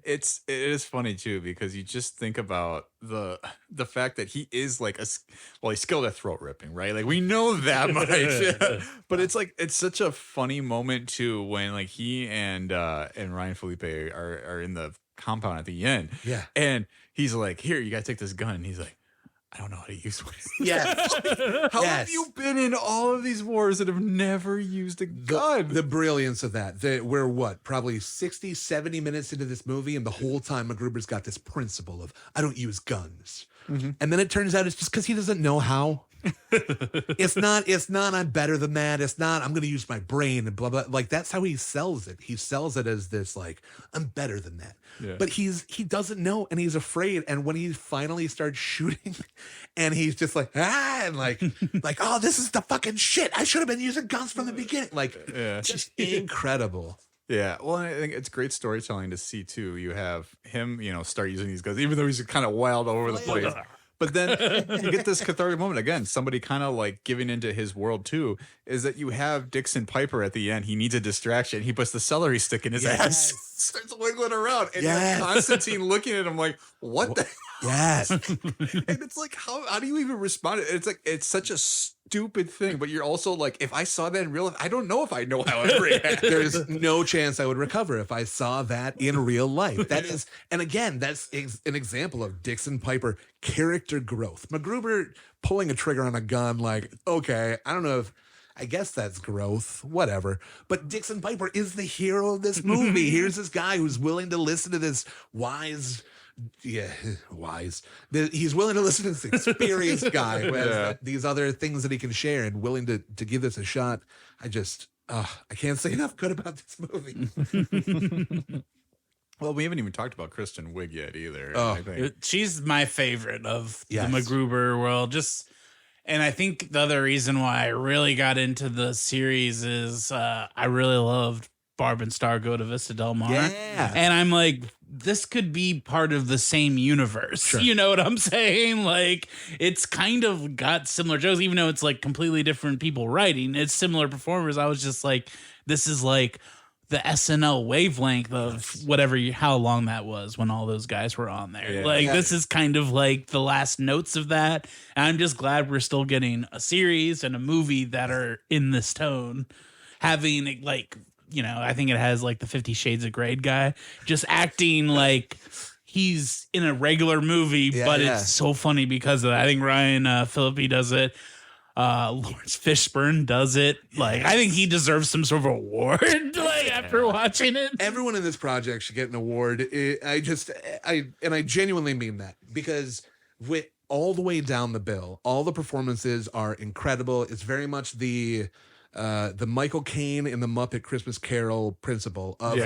It is funny too, because you just think about the fact that he is like he's skilled at throat ripping, right? Like we know that much, but it's like, it's such a funny moment too, when like he and Ryan Felipe are in the compound at the end. Yeah. And he's like, here, you gotta take this gun. And he's like, I don't know how to use one. Yes. How have you been in all of these wars that have never used a gun? The brilliance of that. We're probably 60, 70 minutes into this movie, and the whole time MacGruber's got this principle of, I don't use guns. And then it turns out it's just because he doesn't know how. It's not I'm better than that. It's not I'm gonna use my brain and blah blah. Like that's how he sells it. He sells it as this like I'm better than that. Yeah. But he doesn't know and he's afraid. And when he finally starts shooting and he's just like and like oh, this is the fucking shit. I should have been using guns from the beginning. Like just incredible. Yeah, well, I think it's great storytelling to see too. You have him, start using these guns, even though he's kind of wild all over the place. But then you get this cathartic moment again. Somebody kind of like giving into his world too. Is that you have Dixon Piper at the end? He needs a distraction. He puts the celery stick in his ass, starts wiggling around, and like Constantine looking at him like, "What the?" Yes. And it's like, how do you even respond? It's like it's such a stupid thing, but you're also like, if I saw that in real life, I don't know if I know how I react. There's no chance I would recover if I saw that in real life. That is, and again, that's an example of Dixon Piper character growth. MacGruber pulling a trigger on a gun, like, okay, I don't know if, I guess that's growth, whatever. But Dixon Piper is the hero of this movie. Here's this guy who's willing to listen to this wise. He's willing to listen to this experienced guy who has these other things that he can share and willing to give this a shot. I can't say enough good about this movie. Well, we haven't even talked about Kristen Wiig yet either. Oh. I think. She's my favorite of Yes. the MacGruber world. And I think the other reason why I really got into the series is I really loved Barb and Star Go to Vista Del Mar. Yeah. And I'm like, this could be part of the same universe. Sure. You know what I'm saying? Like, it's kind of got similar jokes, even though it's like completely different people writing. It's similar performers. I was just like, this is like the SNL wavelength of how long that was when all those guys were on there. Yeah. This is kind of like the last notes of that. And I'm just glad we're still getting a series and a movie that are in this tone, having like, I think it has like the 50 Shades of Grey guy just acting like he's in a regular movie, but it's so funny because of that. I think Ryan Phillippe does it. Lawrence Fishburne does it. Like, I think he deserves some sort of award. After watching it, everyone in this project should get an award. I genuinely mean that because with all the way down the bill, all the performances are incredible. It's very much the Michael Caine in the Muppet Christmas Carol principle of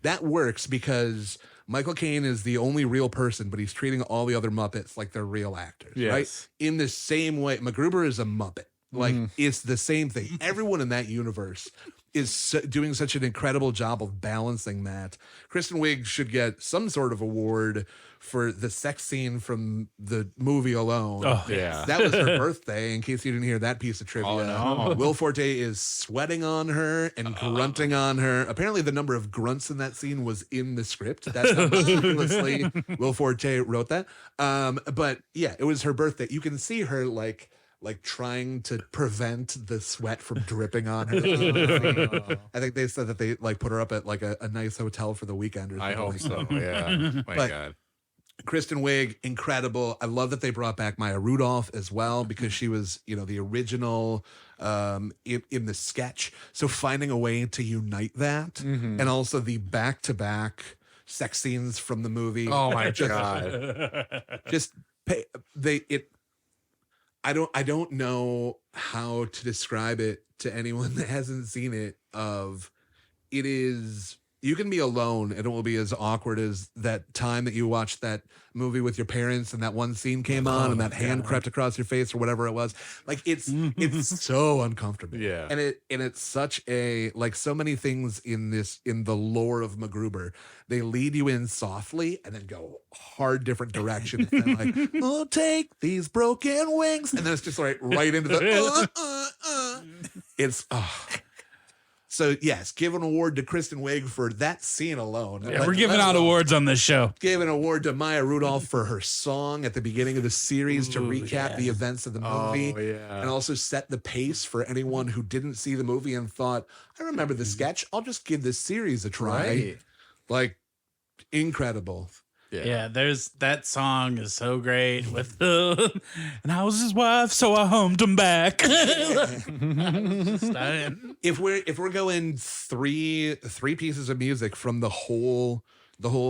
that works because Michael Caine is the only real person, but he's treating all the other Muppets like they're real actors, right? In the same way, MacGruber is a Muppet. Like, it's the same thing. Everyone in that universe is doing such an incredible job of balancing that. Kristen Wiig should get some sort of award for the sex scene from the movie alone. Oh, yeah. That was her birthday, in case you didn't hear that piece of trivia. Oh, no. Will Forte is sweating on her and grunting on her. Apparently the number of grunts in that scene was in the script. That's how meticulously Will Forte wrote that. But yeah, it was her birthday. You can see her like trying to prevent the sweat from dripping on her. I think they said that they like put her up at like a nice hotel for the weekend or something. I hope so. Yeah. My God. Kristen Wiig, incredible. I love that they brought back Maya Rudolph as well because she was, the original in the sketch. So finding a way to unite that and also the back-to-back sex scenes from the movie. Oh my God. I don't know how to describe it to anyone that hasn't seen it. You can be alone and it will be as awkward as that time that you watched that movie with your parents and that one scene came on and that hand crept across your face or whatever it was. Like it's so uncomfortable. Yeah. And it's such a, like so many things in the lore of MacGruber, they lead you in softly and then go hard different directions. And like, oh, take these broken wings. And then it's just like right into the, it's, So yes, give an award to Kristen Wiig for that scene alone. we're giving out awards on this show. Give an award to Maya Rudolph for her song at the beginning of the series to recap the events of the movie. Oh, yeah. And also set the pace for anyone who didn't see the movie and thought, I remember the sketch. I'll just give this series a try. Right. Like, incredible. Yeah, there's that song is so great with the and I was his wife, so I homed him back. If we're going three pieces of music from the whole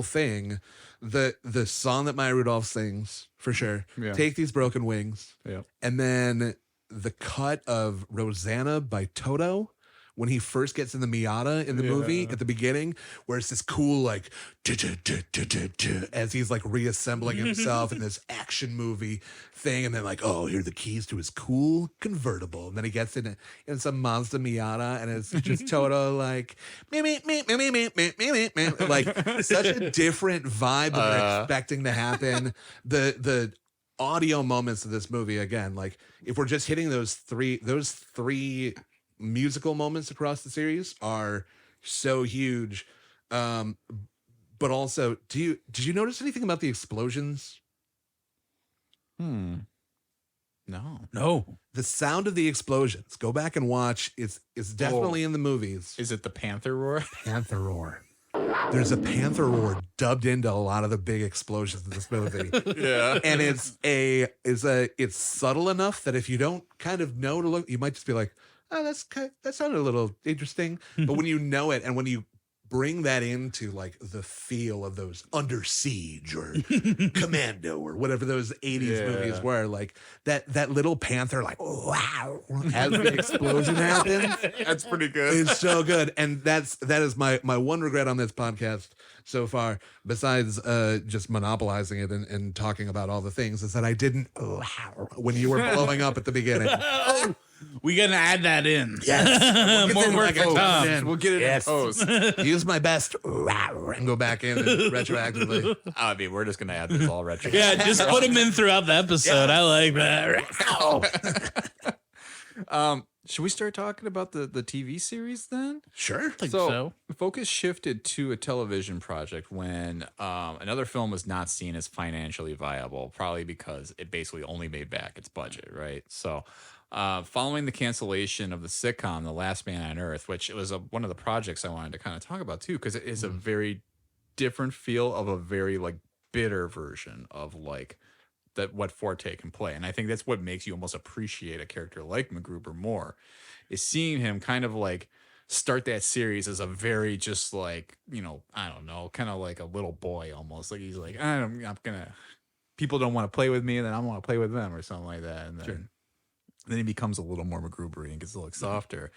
thing, the song that Maya Rudolph sings for sure. Yeah. Take These Broken Wings. Yeah. And then the cut of Rosanna by Toto when he first gets in the Miata in the movie at the beginning, where it's this cool like as he's like reassembling himself in this action movie thing, and then like, oh, here are the keys to his cool convertible, and then he gets in some Mazda Miata, and it's just Toto like me, like such a different vibe that they're expecting to happen. The audio moments of this movie, again, like if we're just hitting those three musical moments across the series are so huge. But also, did you notice anything about the explosions? No. The sound of the explosions. Go back and watch. It's definitely in the movies. Is it the Panther roar? Panther roar. There's a panther roar dubbed into a lot of the big explosions in this movie. Yeah. And it's subtle enough that if you don't kind of know to look, you might just be like, oh, that sounded a little interesting. But when you know it, and when you bring that into like the feel of those Under Siege or Commando or whatever those 80s movies were, like that little panther, like, wow, as the explosion happens. That's pretty good. It's so good. And that is my one regret on this podcast so far, besides just monopolizing it and talking about all the things, is that I didn't when you were blowing up at the beginning. We gonna add that in. Yes. More work for Tom. We'll get it in post. Use my best and go back in and retroactively. I mean, we're just gonna add this all retro. Yeah, just put him in throughout the episode. I like that. Should we start talking about the TV series then? Sure. So. Focus shifted to a television project when another film was not seen as financially viable, probably because it basically only made back its budget, right? So following the cancellation of the sitcom The Last Man on Earth, which it was one of the projects I wanted to kind of talk about too, because it is a very different feel of a very like bitter version of like that what Forte can play. And I think that's what makes you almost appreciate a character like MacGruber more, is seeing him kind of like start that series as a very just like, you know, I don't know, kind of like a little boy almost. Like he's like, I'm gonna, people don't want to play with me, and then I want to play with them or something like that. And then he becomes a little more MacGruber and gets a little softer.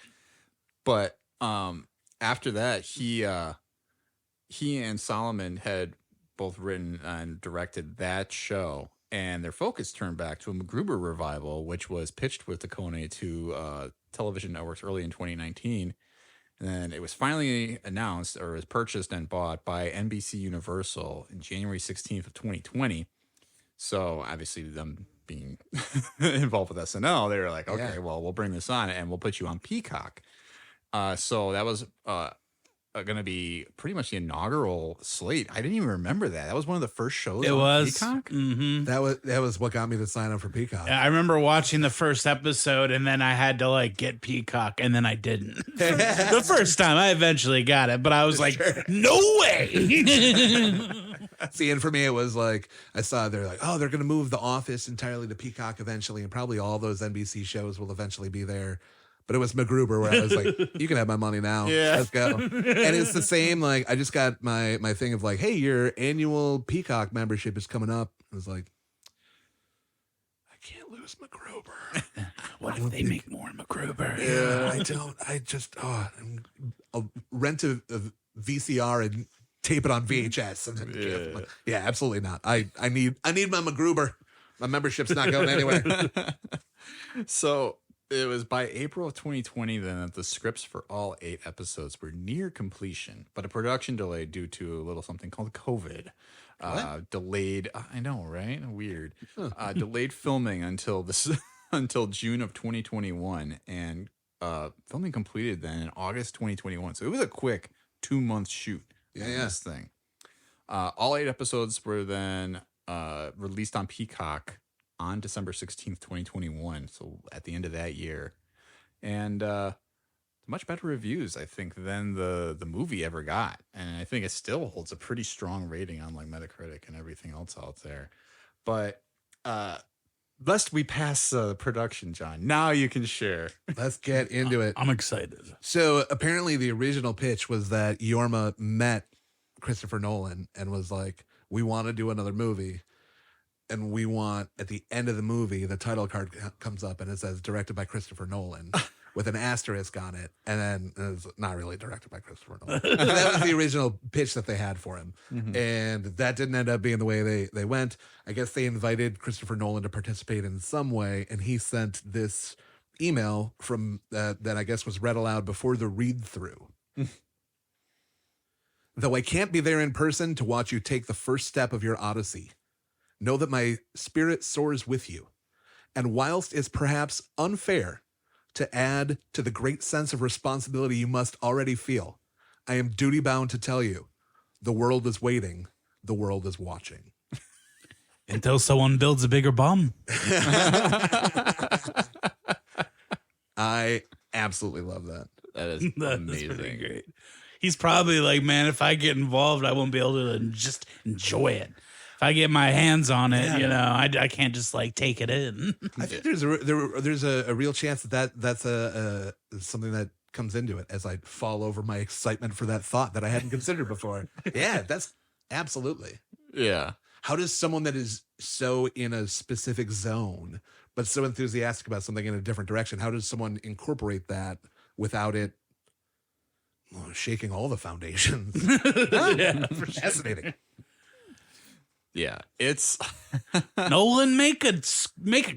But after that, he and Solomon had both written and directed that show, and their focus turned back to a MacGruber revival, which was pitched with Tacone to television networks early in 2019. And then it was finally announced, or was purchased and bought by NBC Universal in January 16th of 2020. So obviously them being involved with SNL, they were like, okay, well, we'll bring this on and we'll put you on Peacock. So that was going to be pretty much the inaugural slate. I didn't even remember that. That was one of the first shows on Peacock. Mm-hmm. That was what got me to sign up for Peacock. I remember watching the first episode, and then I had to like get Peacock, and then I didn't. The first time I eventually got it, but I was like, no way. See, and for me, it was like, I saw they're like, oh, they're going to move The Office entirely to Peacock eventually, and probably all those NBC shows will eventually be there. But it was MacGruber where I was like, you can have my money now. Yeah. Let's go. And it's the same, like, I just got my thing of like, hey, your annual Peacock membership is coming up. I was like, I can't lose MacGruber. What if they make more MacGruber? I'll rent a VCR and tape it on VHS. And yeah, absolutely not. I need my MacGruber. My membership's not going anywhere. So it was by April of 2020 then that the scripts for all 8 episodes were near completion, but a production delay due to a little something called COVID. Delayed, I know, right? Weird. Delayed filming until June of 2021, and filming completed then in August 2021. So it was a quick 2-month shoot. This thing. All 8 episodes were then released on Peacock on December 16th, 2021. So at the end of that year. And much better reviews, I think, than the movie ever got. And I think it still holds a pretty strong rating on like Metacritic and everything else out there. But lest we pass production, John, now you can share. Let's get into it. I'm excited. So apparently the original pitch was that Yorma met Christopher Nolan and was like, we want to do another movie. And we want, at the end of the movie, the title card comes up and it says directed by Christopher Nolan with an asterisk on it. And then it's not really directed by Christopher Nolan. So that was the original pitch that they had for him. And that didn't end up being the way they went. I guess they invited Christopher Nolan to participate in some way. And he sent this email from that I guess was read aloud before the read through. Though I can't be there in person to watch you take the first step of your odyssey, know that my spirit soars with you. And whilst it's perhaps unfair to add to the great sense of responsibility you must already feel, I am duty-bound to tell you, the world is waiting, the world is watching. Until someone builds a bigger bomb. I absolutely love that. That is amazing. That's pretty great. He's probably like, man, if I get involved, I won't be able to just enjoy it. If I get my hands on it, you know, I can't just like take it in. I think there's a real chance that's something that comes into it as I fall over my excitement for that thought that I hadn't considered before. Yeah, that's absolutely. Yeah. How does someone that is so in a specific zone but so enthusiastic about something in a different direction, how does someone incorporate that without it shaking all the foundations? Yeah, Fascinating. Yeah, it's Nolan, make a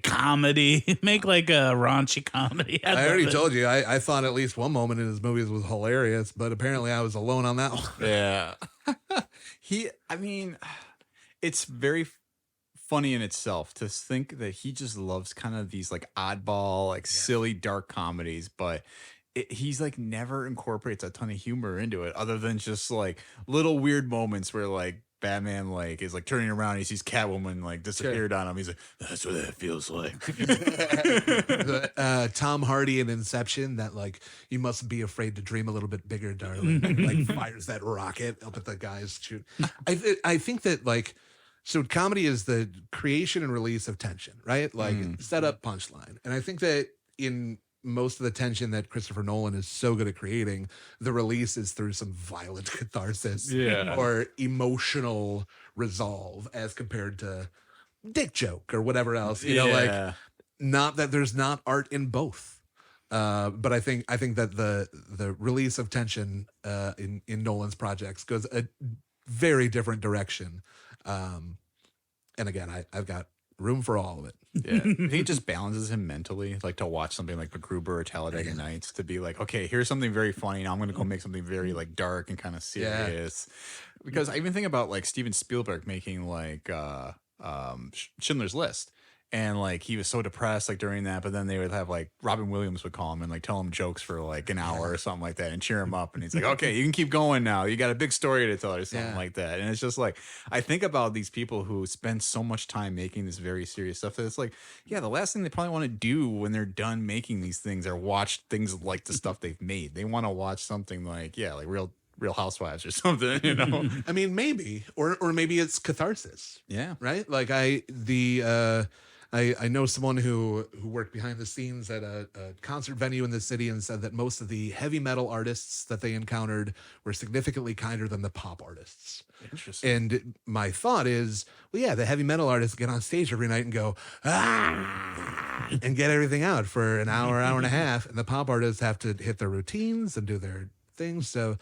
comedy, make like a raunchy comedy. I already told you, I thought at least one moment in his movies was hilarious, but apparently I was alone on that one. yeah. I mean, it's very funny in itself to think that he just loves kind of these like oddball, like silly, dark comedies, but he's like never incorporates a ton of humor into it, other than just like little weird moments where like Batman like is like turning around, he sees Catwoman like disappeared on him. He's like, that's what that feels like. Tom Hardy in Inception, that like, you mustn't be afraid to dream a little bit bigger, darling. Like fires that rocket up at the guy's shoot. I think that like, so comedy is the creation and release of tension, right? Like set up, punchline. And I think that in most of the tension that Christopher Nolan is so good at creating, the release is through some violent catharsis or emotional resolve as compared to dick joke or whatever else, you know, like not that there's not art in both. But I think that the release of tension in Nolan's projects goes a very different direction. And again, I've got room for all of it. Yeah, I think it just balances him mentally, like to watch something like MacGruber or Talladega Nights, to be like, okay, here's something very funny. Now I'm going to go make something very like dark and kind of serious. Because I even think about like Steven Spielberg making like Schindler's List. And like he was so depressed like during that, but then they would have like Robin Williams would call him and like tell him jokes for like an hour or something like that and cheer him up. And he's like, okay, you can keep going now. You got a big story to tell or something like that. And it's just like, I think about these people who spend so much time making this very serious stuff that it's like, yeah, the last thing they probably want to do when they're done making these things are watch things like the stuff they've made. They want to watch something like, like Real Housewives or something, you know? I mean, maybe, or maybe it's catharsis. Yeah. Right. Like I know someone who worked behind the scenes at a concert venue in the city and said that most of the heavy metal artists that they encountered were significantly kinder than the pop artists. Interesting. And my thought is, well, yeah, the heavy metal artists get on stage every night and go, and get everything out for an hour and a half. And the pop artists have to hit their routines and do their things. So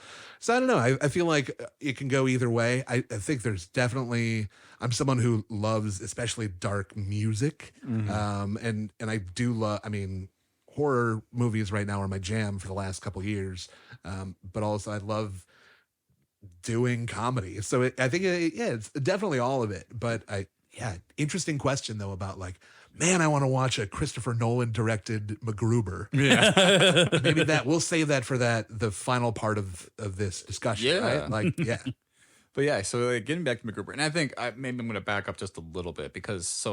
I don't know. I feel like it can go either way. I think there's definitely, I'm someone who loves especially dark music. And I do love, I mean, horror movies right now are my jam for the last couple years. But also I love doing comedy. So I think, it's definitely all of it. But interesting question though about like, man, I want to watch a Christopher Nolan directed MacGruber. Yeah. Maybe we'll save that for the final part of this discussion. Yeah. Right? Like, yeah. But yeah, so like, getting back to MacGruber, and I think maybe I'm going to back up just a little bit because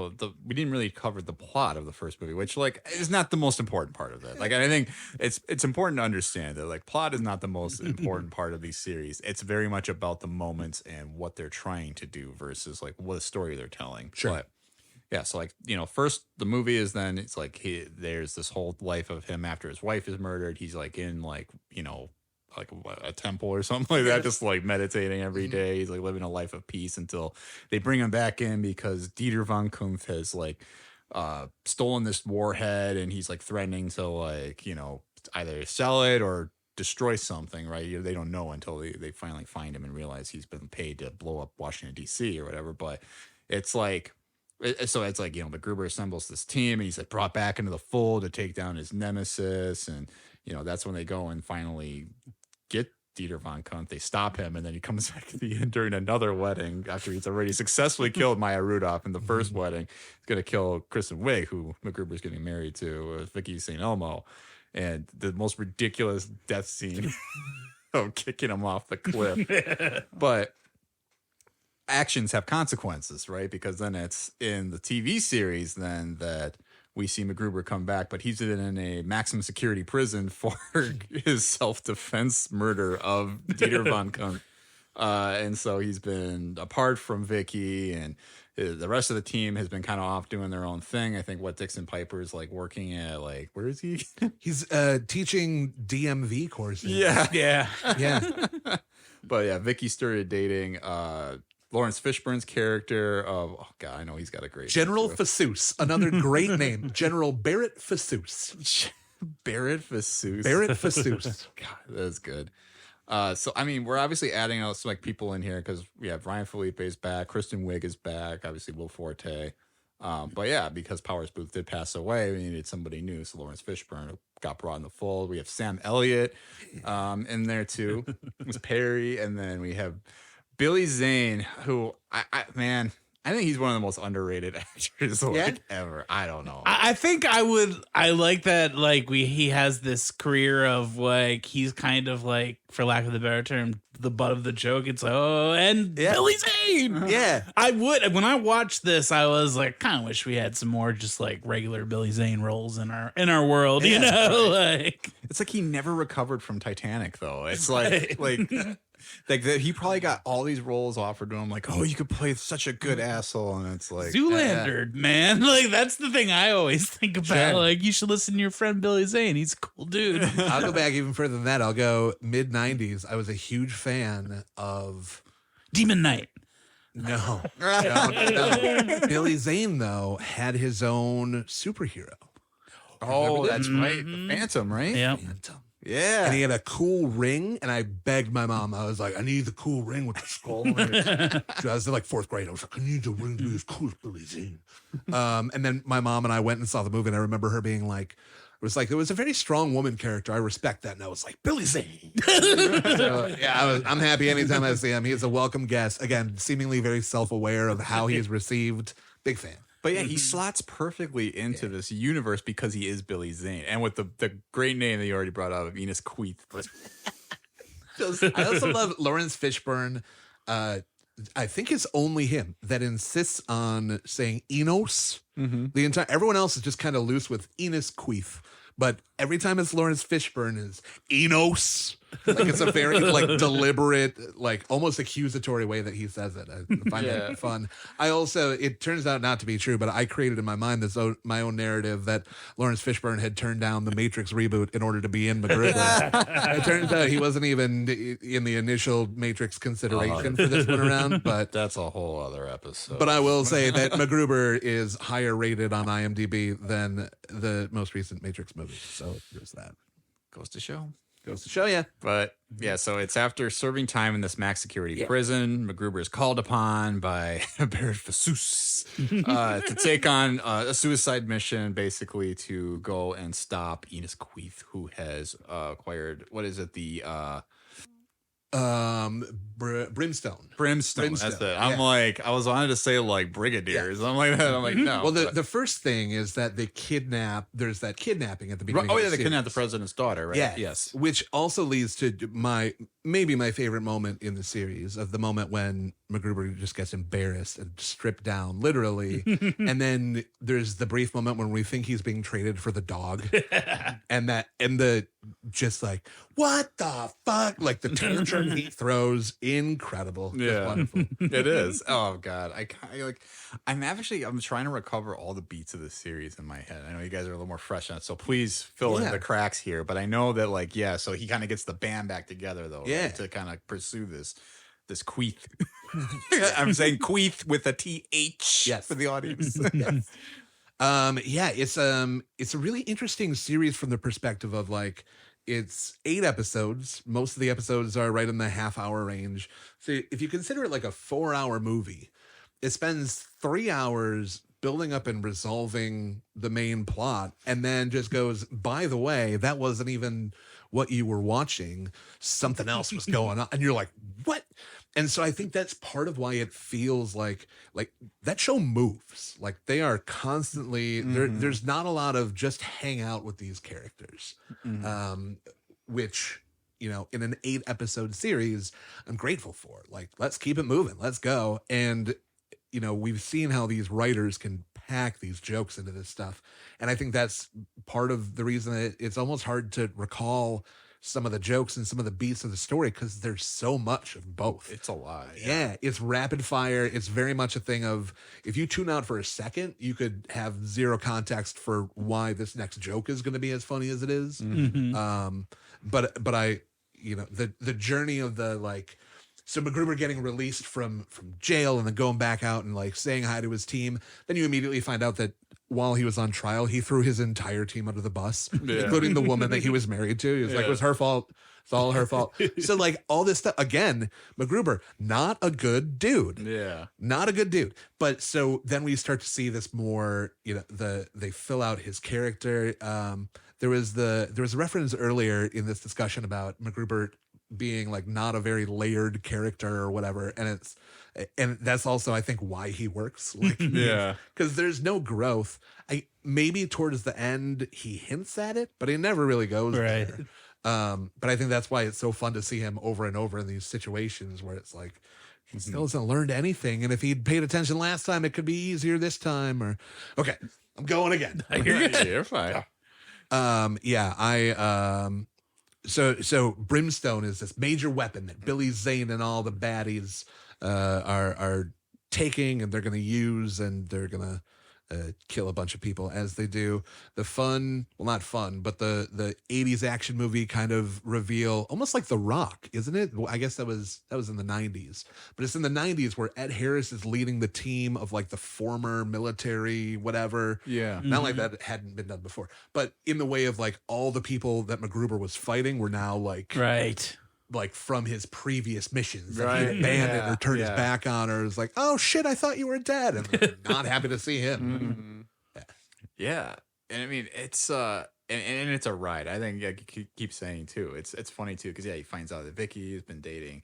we didn't really cover the plot of the first movie, which like is not the most important part of it. Like, I think it's important to understand that like plot is not the most important part of these series. It's very much about the moments and what they're trying to do versus like what story they're telling. Sure. But, yeah, so like, you know, first the movie is then it's like there's this whole life of him after his wife is murdered. He's like in like, you know, like a temple or something like that, just like meditating every day. He's like living a life of peace until they bring him back in because Dieter von Kumpf has like stolen this warhead, and he's like threatening to like, you know, either sell it or destroy something, right? They don't know until they finally find him and realize he's been paid to blow up Washington D.C. or whatever. But it's like, so it's like, you know, MacGruber assembles this team, and he's like brought back into the fold to take down his nemesis, and you know, that's when they go and finally get Dieter von Kunt. They stop him, and then he comes back at the end during another wedding after he's already successfully killed Maya Rudolph in the first wedding. He's going to kill Kristen Wiig, who MacGruber's getting married to, Vicky St. Elmo. And the most ridiculous death scene of kicking him off the cliff. But actions have consequences, right? Because then it's in the TV series then that we see MacGruber come back, but he's in a maximum security prison for his self-defense murder of Dieter von Kunt. And so he's been apart from Vicky, and the rest of the team has been kind of off doing their own thing. I think Dixon Piper is like working at like, where is he? He's teaching DMV courses. Yeah. But yeah, Vicky started dating Lawrence Fishburne's character of, oh God, I know he's got a great General Fasus, another great name. General Barrett Fasus. Barrett Fasus. Barrett Fasus. God, that's good. So I mean, we're obviously adding some like people in here because we have Ryan Felipe is back, Kristen Wiig is back, obviously Will Forte. But yeah, because Powers Booth did pass away, we needed somebody new. So Lawrence Fishburne got brought in the fold. We have Sam Elliott in there too. It was Perry, and then we have Billy Zane, who I think he's one of the most underrated actors ever. I don't know. I think I like that, like he has this career of like, he's kind of like, for lack of the better term, the butt of the joke. It's like, oh, and Billy Zane. Yeah. When I watched this, I was like, kind of wish we had some more just like regular Billy Zane roles in our world, you know? Right. Like, it's like he never recovered from Titanic though. It's like he probably got all these roles offered to him, like, oh, you could play such a good asshole, and it's like Zoolander, man. Like, that's the thing I always think about. Sure. Like, you should listen to your friend Billy Zane. He's a cool dude. I'll go back even further than that. I'll go mid-90s. I was a huge fan of... Demon Knight. No. Billy Zane, though, had his own superhero. oh, that's right, the Phantom, right? Yeah. Phantom. Yeah. And he had a cool ring, and I begged my mom. I was like, I need the cool ring with the skull on it. I was in like fourth grade. I was like, I need the ring to be as cool as Billy Zane. And then my mom and I went and saw the movie, and I remember her being like, it was a very strong woman character. I respect that. And I was like, Billy Zane. So, yeah, I'm happy anytime I see him. He's a welcome guest. Again, seemingly very self-aware of how he is received. Big fan. But yeah, he slots perfectly into this universe because he is Billy Zane. And with the great name that you already brought up of Enos Queeth. I also love Lawrence Fishburne. I think it's only him that insists on saying Enos. Mm-hmm. Everyone else is just kind of loose with Enos Queeth. But every time it's Lawrence Fishburne is Enos. Like it's a very like deliberate, like almost accusatory way that he says it. I find that fun. It turns out not to be true, but I created in my mind my own narrative that Lawrence Fishburne had turned down the Matrix reboot in order to be in MacGruber. It turns out he wasn't even in the initial Matrix consideration for this one around, but that's a whole other episode. But I will say that MacGruber is higher rated on IMDb than the most recent Matrix movie. So there's that. Goes to show. Goes to show you. But yeah, so it's after serving time in this max security prison, MacGruber is called upon by Barrett Fasus to take on a suicide mission, basically to go and stop Enos Queeth, who has acquired, what is it, the Brimstone. That's it. I'm like, I was wanted to say like Brigadiers. I'm like that. I'm like, no. Well, the first thing is that there's that kidnapping at the beginning. Oh yeah, of the they kidnapped the president's daughter, right? Yes. Which also leads to maybe my favorite moment in the series, of the moment when MacGruber just gets embarrassed and stripped down, literally. And then there's the brief moment when we think he's being traded for the dog. and the just like, what the fuck? Like the terror turn he throws, incredible. Just Yeah, wonderful. it is. Oh God, I'm trying to recover all the beats of this series in my head. I know you guys are a little more fresh on it, so please fill in the cracks here. But I know that so he kind of gets the band back together though, right, to kind of pursue this queeth. I'm saying queeth with a TH for the audience. It's a really interesting series from the perspective of like it's 8 episodes. Most of the episodes are right in the half-hour range. So if you consider it like a 4-hour movie, it spends 3 hours building up and resolving the main plot, and then just goes, by the way, that wasn't even what you were watching. Something else was going on. And you're like, what? And so I think that's part of why it feels like that show moves. Like they are constantly there's not a lot of just hang out with these characters. Which, you know, in an 8-episode series, I'm grateful for. Like, let's keep it moving. Let's go. And, you know, we've seen how these writers can pack these jokes into this stuff. And I think that's part of the reason that it's almost hard to recall some of the jokes and some of the beats of the story, because there's so much of both. It's a lot. Yeah, it's rapid fire. It's very much a thing of, if you tune out for a second, you could have zero context for why this next joke is going to be as funny as it is. But I, you know, the journey of the, like, so MacGruber getting released from jail and then going back out and like saying hi to his team. Then you immediately find out that while he was on trial, he threw his entire team under the bus, including the woman that he was married to. He was like, it was her fault. It's all her fault. So like all this stuff, again, MacGruber, not a good dude. Yeah. Not a good dude. But so then we start to see this more, you know, they fill out his character. There was a reference earlier in this discussion about MacGruber being like not a very layered character or whatever, and that's also I think why he works, like, because there's no growth. Maybe towards the end he hints at it, but he never really goes there. But I think that's why it's so fun to see him over and over in these situations where it's like he still hasn't learned anything, and if he'd paid attention last time it could be easier this time. Or okay, I'm going again. You're fine. So Brimstone is this major weapon that Billy Zane and all the baddies are taking, and they're going to use, and they're going to kill a bunch of people as they do. The fun, well, not fun, but the 80s action movie kind of reveal, almost like The Rock, isn't it? Well, I guess that was in the 90s, but it's in the 90s where Ed Harris is leading the team of like the former military, whatever. Yeah. Not like that hadn't been done before, but in the way of like all the people that MacGruber was fighting were now like, like from his previous missions that he abandoned or turned his back on, or was like, oh shit, I thought you were dead, and not happy to see him. Yeah. And I mean, it's and it's a ride. I think I keep saying too. It's funny too, because he finds out that Vicky has been dating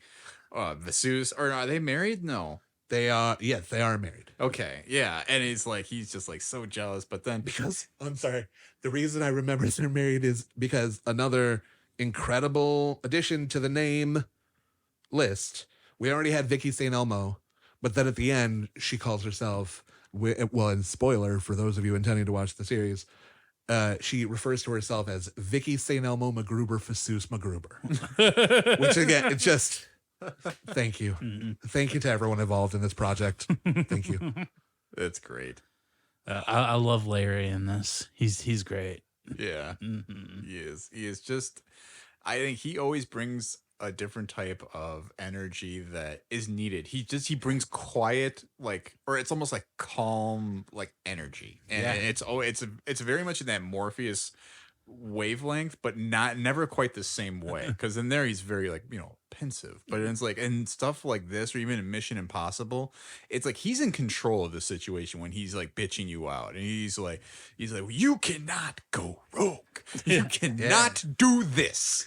Vasus, or are they married? No. They are, yes, they are married. Okay, yeah, and he's just like so jealous, but then because I'm sorry, the reason I remember they're married is because another incredible addition to the name list. We already had Vicky St. Elmo, but then at the end she calls herself, well, and spoiler for those of you intending to watch the series, she refers to herself as Vicky St. Elmo MacGruber Fasus MacGruber, which again, it's just thank you. Thank you to everyone involved in this project. Thank you. It's great. I love Larry in this. He's great. Yeah, he is just, I think he always brings a different type of energy that is needed. He brings quiet, like, or it's almost like calm, like energy, and it's very much in that Morpheus wavelength, but never quite the same way, because in there he's very, like, you know, pensive, but it's like in stuff like this, or even in Mission Impossible, it's like he's in control of the situation when he's like bitching you out, and he's like you cannot go rogue, you cannot do this.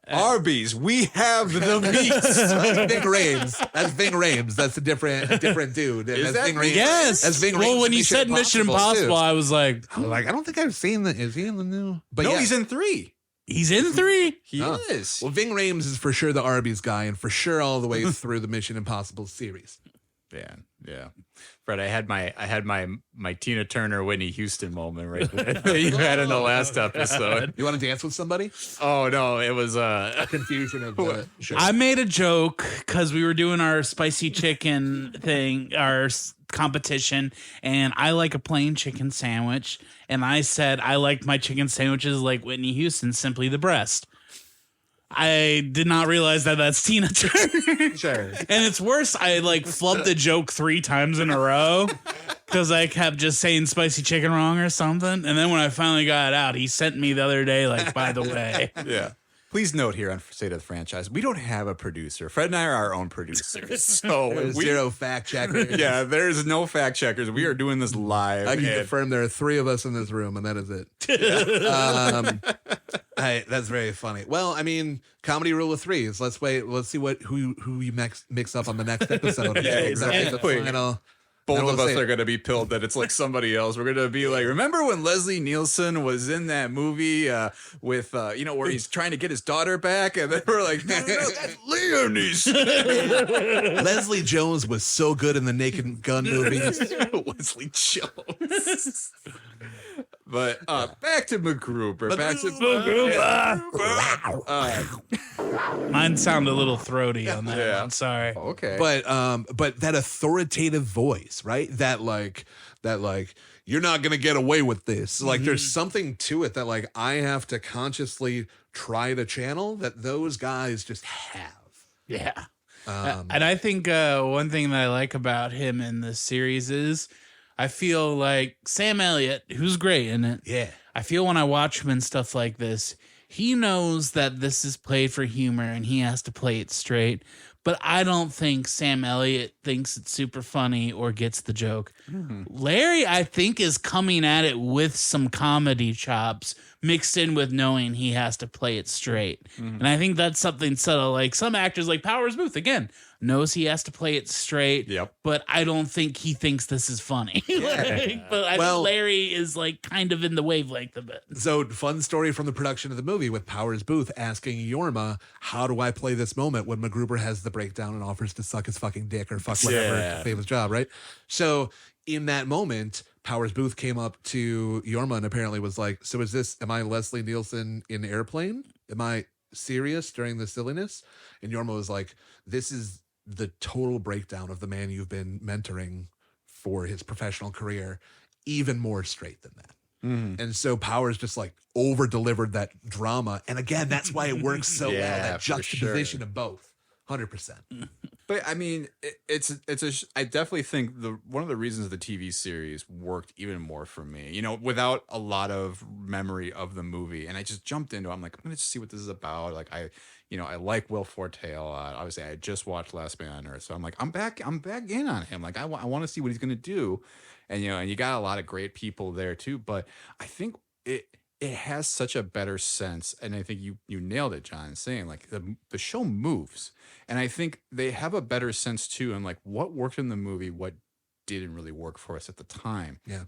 Arby's, we have the meats. That's Ving Rhames. That's Ving Rhames. That's a different dude. And Is that's that Ving Rhames. Yes. That's Ving Well, Rhames when in you said Mission Impossible, too. I was like, I don't think I've seen that. Is he in the new? But No, yeah. he's in 3. he's in 3. He Oh. is. Well, Ving Rhames is for sure the Arby's guy, and for sure all the way through the Mission Impossible series. Yeah. Fred, I had my Tina Turner, Whitney Houston moment right there that you had in the last episode. You want to dance with somebody? Oh no, it was Confusion of the show. I made a joke because we were doing our spicy chicken thing, our competition, and I like a plain chicken sandwich. And I said I like my chicken sandwiches like Whitney Houston, simply the breast. I did not realize that that's Tina Turner. Sure. And it's worse, I like flubbed the joke 3 times in a row because I kept just saying spicy chicken wrong or something. And then when I finally got it out, he sent me the other day, like, by the way. Yeah. Please note here on State of the Franchise, we don't have a producer. Fred and I are our own producers. So There's zero fact checkers. Yeah, there's no fact checkers. We are doing this live. I can confirm there are 3 of us in this room, and that is it. That's very funny. Well, I mean, comedy rule of 3s. Let's wait. Let's see who you mix up on the next episode. Yeah, exactly. The final. Both And of we'll us say- are going to be pilled that it's like somebody else. We're going to be like, remember when Leslie Nielsen was in that movie with, where he's trying to get his daughter back? And then we're like, no, that's Liam Neeson. Leslie Jones was so good in the Naked Gun movies. Leslie Jones. But back to MacGruber. Mine sounded a little throaty on that Yeah. one. Sorry. Okay. But that authoritative voice, right? That like you're not gonna get away with this. Like there's something to it that like I have to consciously try to channel that those guys just have. Yeah. And I think one thing that I like about him in this series is I feel like Sam Elliott, who's great in it. Yeah. I feel when I watch him and stuff like this, he knows that this is played for humor and he has to play it straight. But I don't think Sam Elliott thinks it's super funny or gets the joke. Larry, I think, is coming at it with some comedy chops mixed in with knowing he has to play it straight. And I think that's something subtle. Like some actors, like Powers Booth, again, knows he has to play it straight. Yep. But I don't think he thinks this is funny. But I Well- think Larry is like kind of in the wavelength of it. So fun story from the production of the movie with Powers Booth asking Yorma, how do I play this moment when MacGruber has the breakdown and offers to suck his fucking dick or fuck whatever Yeah. famous job, right? So in that moment, Powers Booth came up to Yorma and apparently was like, so am I Leslie Nielsen in Airplane? Am I serious during the silliness? And Yorma was like, this is the total breakdown of the man you've been mentoring for his professional career, even more straight than that. And so Powers just like over delivered that drama. And again, that's why it works so well. Yeah, That for juxtaposition sure. of both. 100%. But I mean, I definitely think one of the reasons the TV series worked even more for me, without a lot of memory of the movie, and I just jumped into it. I'm like, I'm gonna just see what this is about. Like I like Will Forte a lot. Obviously, I just watched Last Man on Earth, so I'm like, I'm back in on him. Like I want to see what he's gonna do, and and you got a lot of great people there too. But I think it has such a better sense, and I think you nailed it, John, saying like the show moves, and I think they have a better sense too, and like what worked in the movie, what didn't really work for us at the time. Yeah.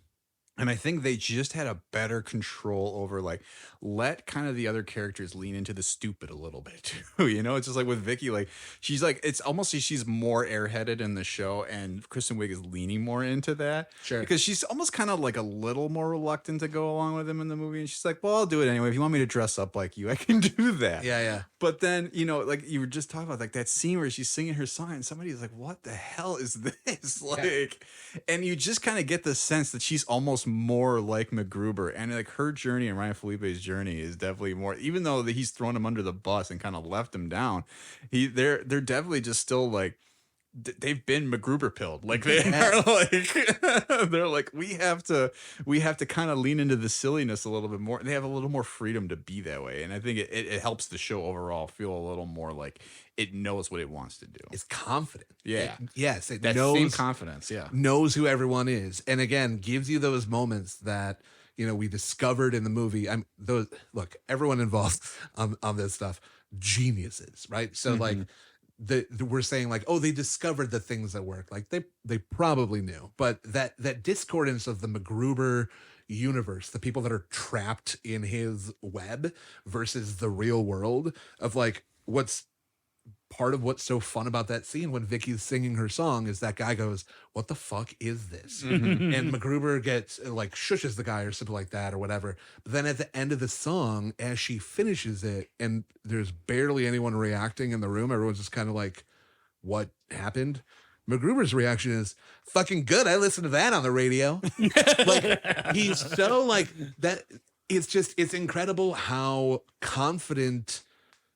And I think they just had a better control over like let kind of the other characters lean into the stupid a little bit too. It's just like with Vicky, like she's like it's almost like she's more airheaded in the show, and Kristen Wiig is leaning more into that. Sure. Because she's almost kind of like a little more reluctant to go along with him in the movie, and she's like, "Well, I'll do it anyway. If you want me to dress up like you, I can do that." Yeah. But then, like you were just talking about, like that scene where she's singing her song, and somebody's like, "What the hell is this?" Like, and you just kind of get the sense that she's almost more like MacGruber, and like her journey and Ryan Felipe's journey is definitely more. Even though he's thrown him under the bus and kind of left him down, they're definitely just still like they've been MacGruber pilled. Like they are like they're like we have to kind of lean into the silliness a little bit more. They have a little more freedom to be that way, and I think it helps the show overall feel a little more like it knows what it wants to do. It's confident. Yeah. Yes. It That knows, same confidence. Yeah. knows who everyone is. And again, gives you those moments that, we discovered in the movie. Look, everyone involved on this stuff, geniuses, right? So like we're saying like, oh, they discovered the things that work. Like they probably knew, but that discordance of the MacGruber universe, the people that are trapped in his web versus the real world of like what's part of what's so fun about that scene when Vicky's singing her song is that guy goes, "What the fuck is this?" And MacGruber gets like shushes the guy or something like that or whatever. But then at the end of the song, as she finishes it, and there's barely anyone reacting in the room, everyone's just kind of like, "What happened?" MacGruber's reaction is fucking good. I listened to that on the radio. Like he's so like that. It's incredible how confident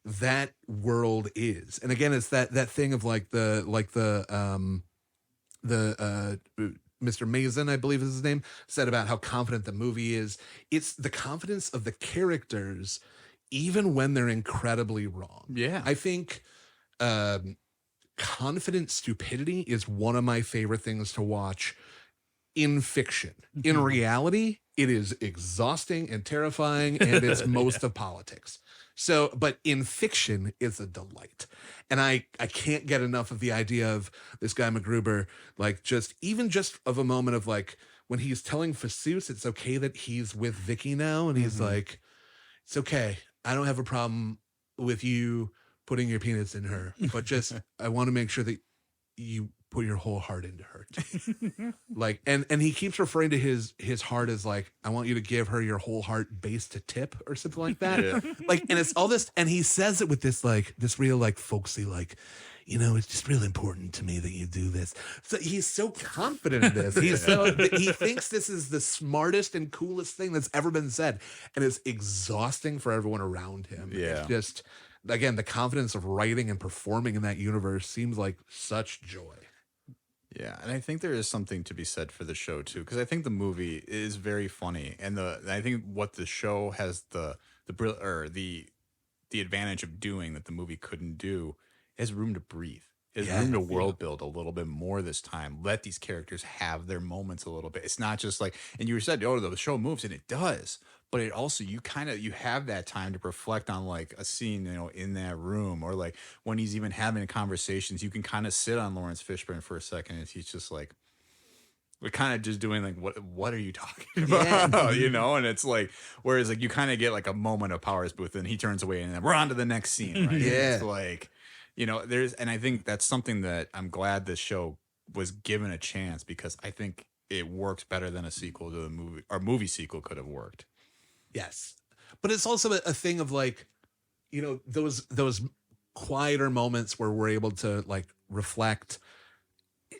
that world is. And again, it's that thing of like the Mr. Mason, I believe is his name, said about how confident the movie is. It's the confidence of the characters, even when they're incredibly wrong. Yeah. I think confident stupidity is one of my favorite things to watch in fiction. In reality, it is exhausting and terrifying, and it's most of politics. So, but in fiction, it's a delight. And I can't get enough of the idea of this guy MacGruber, like just of a moment of like, when he's telling Fasus it's okay that he's with Vicky now, and he's like, it's okay. I don't have a problem with you putting your penis in her, but just I want to make sure that you put your whole heart into her too. Like, and he keeps referring to his heart as like, I want you to give her your whole heart base to tip or something like that. Yeah. Like, and it's all this, and he says it with this like this real like folksy like, you know, it's just really important to me that you do this. So he's so confident in this. He's so he thinks this is the smartest and coolest thing that's ever been said, and it's exhausting for everyone around him. Yeah. It's just, again, the confidence of writing and performing in that universe seems like such joy. Yeah, and I think there is something to be said for the show too, because I think the movie is very funny, and I think what the show has the advantage of doing that the movie couldn't do is room to breathe. Is room to world build a little bit more this time. Let these characters have their moments a little bit. It's not just like, and you said, oh, the show moves, and it does. But it also, you have that time to reflect on like a scene, you know, in that room, or like when he's even having conversations, you can kind of sit on Lawrence Fishburne for a second, and he's just like, we're kind of just doing like, what are you talking about? You know? And it's like, whereas like you kind of get like a moment of Powers Booth, and he turns away, and then we're on to the next scene, right? Yeah. It's like, you know, and I think that's something that I'm glad this show was given a chance, because I think it works better than a sequel to the movie, or movie sequel could have worked. Yes. But it's also a thing of like, you know, those quieter moments where we're able to like reflect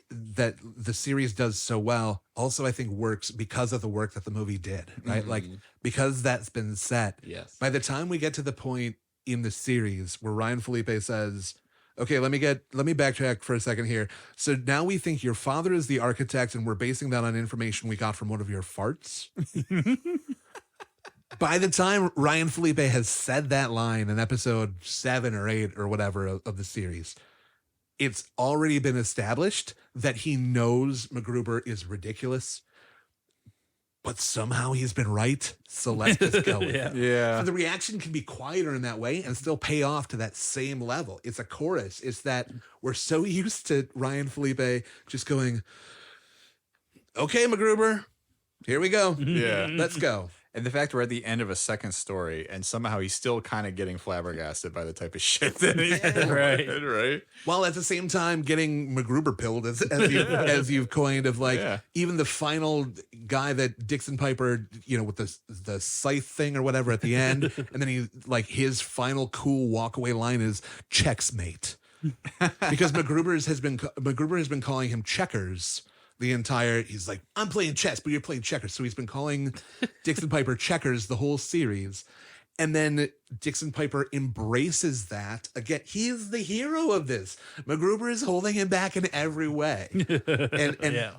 that the series does so well. Also, I think works because of the work that the movie did, right? Like, because that's been set. Yes. By the time we get to the point in the series where Ryan Felipe says, okay, let me backtrack for a second here. So now we think your father is the architect, and we're basing that on information we got from one of your farts. By the time Ryan Felipe has said that line in episode 7 or 8 or whatever of the series, it's already been established that he knows MacGruber is ridiculous, but somehow he's been right. So let's just go with it. Yeah. So the reaction can be quieter in that way and still pay off to that same level. It's a chorus. It's that we're so used to Ryan Felipe just going, okay, MacGruber, here we go. Yeah. Let's go. And the fact we're at the end of a second story, and somehow he's still kind of getting flabbergasted by the type of shit that he's right. While at the same time getting MacGruber pilled, as you've coined, of like, even the final guy that Dixon Piper, you know, with the scythe thing or whatever at the end, and then he like his final cool walkaway line is "checks, mate," because MacGruber has been calling him Checkers. The entire, he's like, I'm playing chess, but you're playing checkers. So he's been calling Dixon Piper Checkers the whole series. And then Dixon Piper embraces that. Again, he is the hero of this. MacGruber is holding him back in every way. And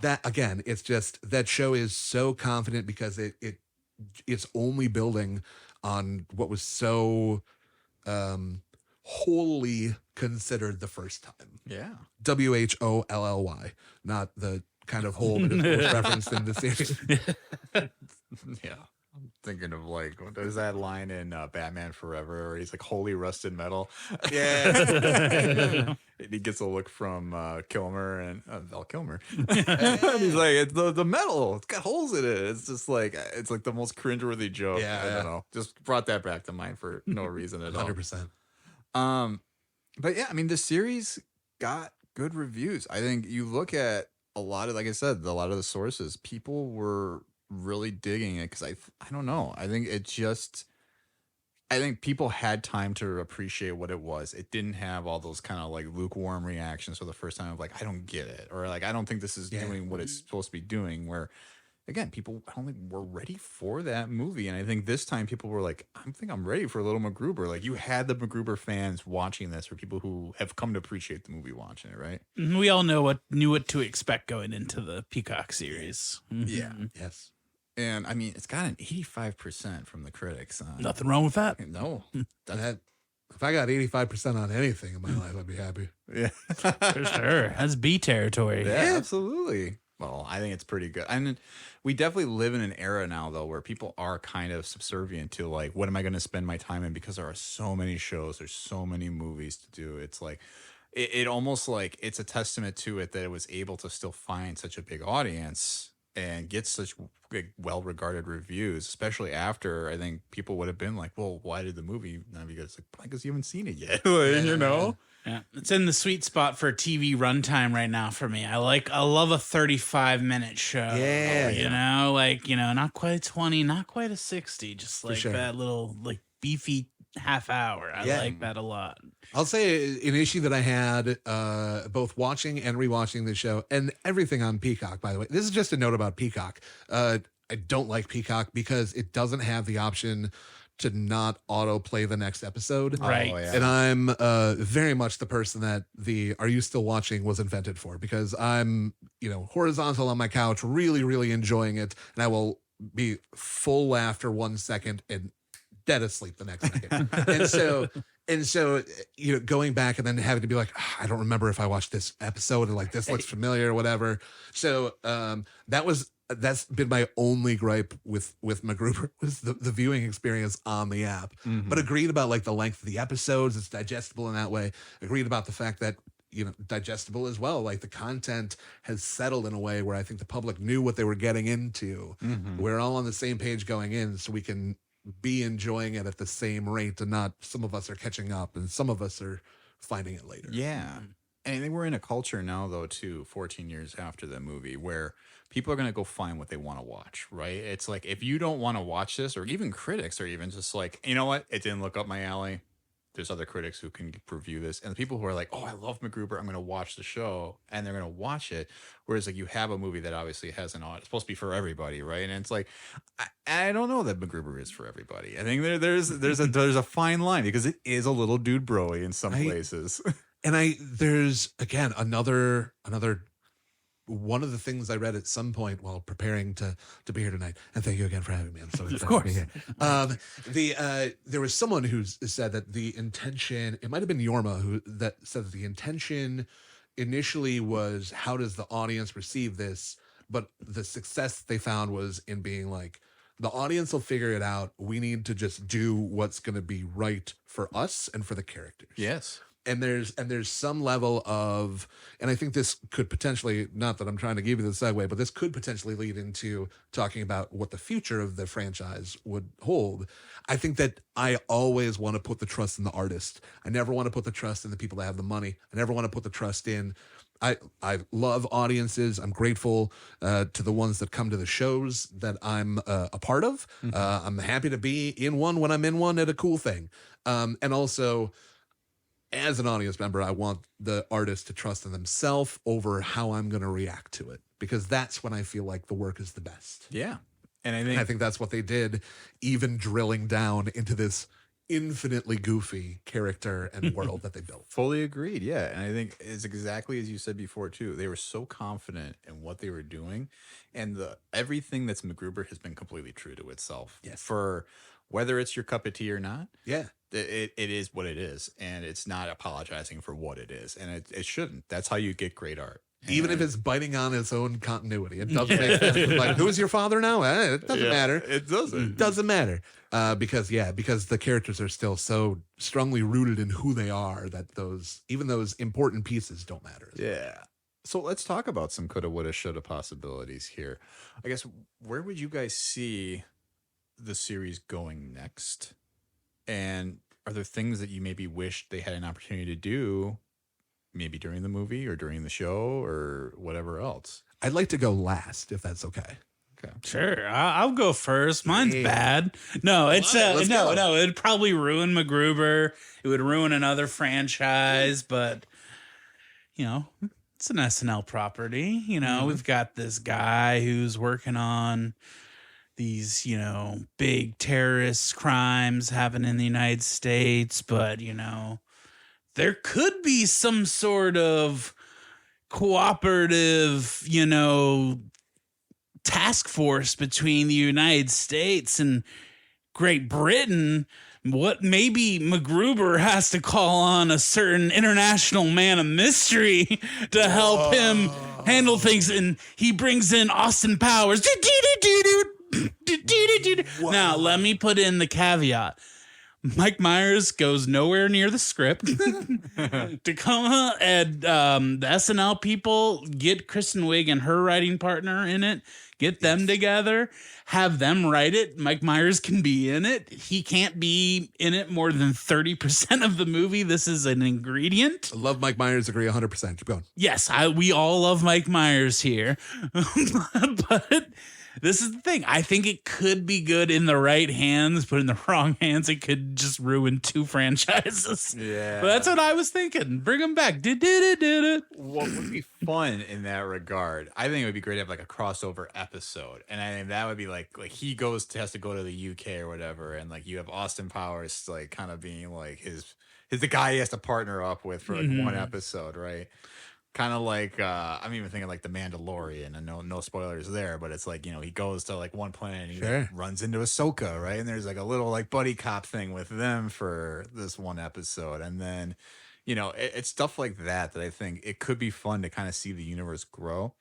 that, again, it's just, that show is so confident because it's only building on what was so wholly considered the first time. Yeah. WHOLLY, not the kind of hole that is referenced in the series. Yeah. I'm thinking of like, what is that line in Batman Forever where he's like, holy rusted metal? Yeah. And he gets a look from Kilmer and Val Kilmer. And he's like, it's the metal. It's got holes in it. It's just like, it's like the most cringeworthy joke. I don't know. Just brought that back to mind for no reason at all. 100%. But yeah, I mean, the series got good reviews. I think you look at a lot of, like I said, a lot of the sources, people were really digging it because I don't know. I think people had time to appreciate what it was. It didn't have all those kind of like lukewarm reactions for the first time of like, I don't get it. Or like, I don't think this is doing what it's supposed to be doing. Where again, people I don't think were ready for that movie. And I think this time people were like, I think I'm ready for a little MacGruber. Like you had the MacGruber fans watching this, or people who have come to appreciate the movie watching it, right? We all knew what to expect going into the Peacock series. Yeah. Yes. And I mean, it's got an 85% from the critics. Nothing wrong with that. No. That, if I got 85% on anything in my life, I'd be happy. Yeah. For sure. That's B territory. Yeah, absolutely. Well, I think it's pretty good. I mean, we definitely live in an era now, though, where people are kind of subservient to like, what am I going to spend my time in? Because there are so many shows, there's so many movies to do. It's like, it almost like it's a testament to it that it was able to still find such a big audience and get such big, well-regarded reviews, especially after I think people would have been like, well, why did the movie not be good? It's like, because you haven't seen it yet, you know? Yeah, it's in the sweet spot for TV runtime right now for me. I love a 35-minute show. Yeah. You know, like, you know, not quite a 20, not quite a 60, just like sure. that little like beefy half hour. I like that a lot. I'll say an issue that I had both watching and rewatching the show and everything on Peacock, by the way. This is just a note about Peacock. I don't like Peacock because it doesn't have the option to not autoplay the next episode. Right. Oh, yeah. And I'm very much the person that the Are You Still Watching was invented for, because I'm, horizontal on my couch, really, really enjoying it. And I will be full laughter 1 second and dead asleep the next second. And so, going back and then having to be like, I don't remember if I watched this episode and like this looks familiar or whatever. So that's been my only gripe with MacGruber was the viewing experience on the app. Mm-hmm. But agreed about like the length of the episodes, it's digestible in that way. Agreed about the fact that digestible as well. Like the content has settled in a way where I think the public knew what they were getting into. Mm-hmm. We're all on the same page going in, so we can be enjoying it at the same rate, and not some of us are catching up and some of us are finding it later. Yeah. And I think we're in a culture now, though, too, 14 years after the movie, where people are going to go find what they want to watch, right? It's like, if you don't want to watch this, or even critics are even just like, you know what? It didn't look up my alley. There's other critics who can review this. And the people who are like, oh, I love MacGruber, I'm going to watch the show, and they're going to watch it. Whereas like you have a movie that obviously has an audience, it's supposed to be for everybody, right? And it's like, I don't know that MacGruber is for everybody. I think there's a fine line, because it is a little dude broy in some places. And there's again another one of the things I read at some point while preparing to be here tonight, and thank you again for having me. I'm so excited to be here. There was someone who said that the intention, it might have been Yorma, that said that the intention initially was, how does the audience receive this? But the success they found was in being like, the audience will figure it out. We need to just do what's going to be right for us and for the characters. Yes. And there's some level of, and I think this could potentially, not that I'm trying to give you the segue, but this could potentially lead into talking about what the future of the franchise would hold. I think that I always want to put the trust in the artist. I never want to put the trust in the people that have the money. I never want to put the trust in, I love audiences. I'm grateful to the ones that come to the shows that I'm a part of. Mm-hmm. I'm happy to be in one when I'm in one at a cool thing. And also, as an audience member, I want the artist to trust in themselves over how I'm going to react to it, because that's when I feel like the work is the best. Yeah. And I think that's what they did, even drilling down into this infinitely goofy character and world that they built. Fully agreed. Yeah. And I think it's exactly as you said before, too. They were so confident in what they were doing, and everything that's MacGruber has been completely true to itself. Yes. For whether it's your cup of tea or not. Yeah. It is what it is, and it's not apologizing for what it is, and it shouldn't. That's how you get great art. Even if it's biting on its own continuity. It doesn't make sense. Like, who's your father now? It doesn't matter. It doesn't. It doesn't matter. Because the characters are still so strongly rooted in who they are that even those important pieces don't matter. Yeah. So let's talk about some coulda, woulda, shoulda possibilities here. I guess, where would you guys see the series going next? And are there things that you maybe wished they had an opportunity to do, maybe during the movie or during the show or whatever else? I'd like to go last, if that's okay. Okay. Sure, I'll go first. Mine's bad. No, it's Let's go. no. It'd probably ruin MacGruber. It would ruin another franchise, but you know, it's an SNL property. You know, we've got this guy who's working on these, you know, big terrorist crimes happening in the United States, but you know, there could be some sort of cooperative, you know, task force between the United States and Great Britain. What maybe MacGruber has to call on a certain international man of mystery to help him handle things, and he brings in Austin Powers. Now, let me put in the caveat. Mike Myers goes nowhere near the script. Tacoma and the SNL people get Kristen Wiig and her writing partner in it. Get them together. Have them write it. Mike Myers can be in it. He can't be in it more than 30% of the movie. This is an ingredient. I love Mike Myers. Agree 100%. Keep going. Yes, we all love Mike Myers here. But this is the thing. I think it could be good in the right hands, but in the wrong hands, it could just ruin two franchises. Yeah. But that's what I was thinking. Bring them back. Did it. What would be fun in that regard? I think it would be great to have like a crossover episode, and I think that would be like he has to go to the UK or whatever, and like you have Austin Powers like kind of being like his the guy he has to partner up with for like one episode, right? Kind of like I'm even thinking like the Mandalorian, and no spoilers there, but it's like, you know, he goes to like one planet and he like, runs into Ahsoka, right? And there's like a little like buddy cop thing with them for this one episode, and then, you know, it's stuff like that I think it could be fun to kind of see the universe grow.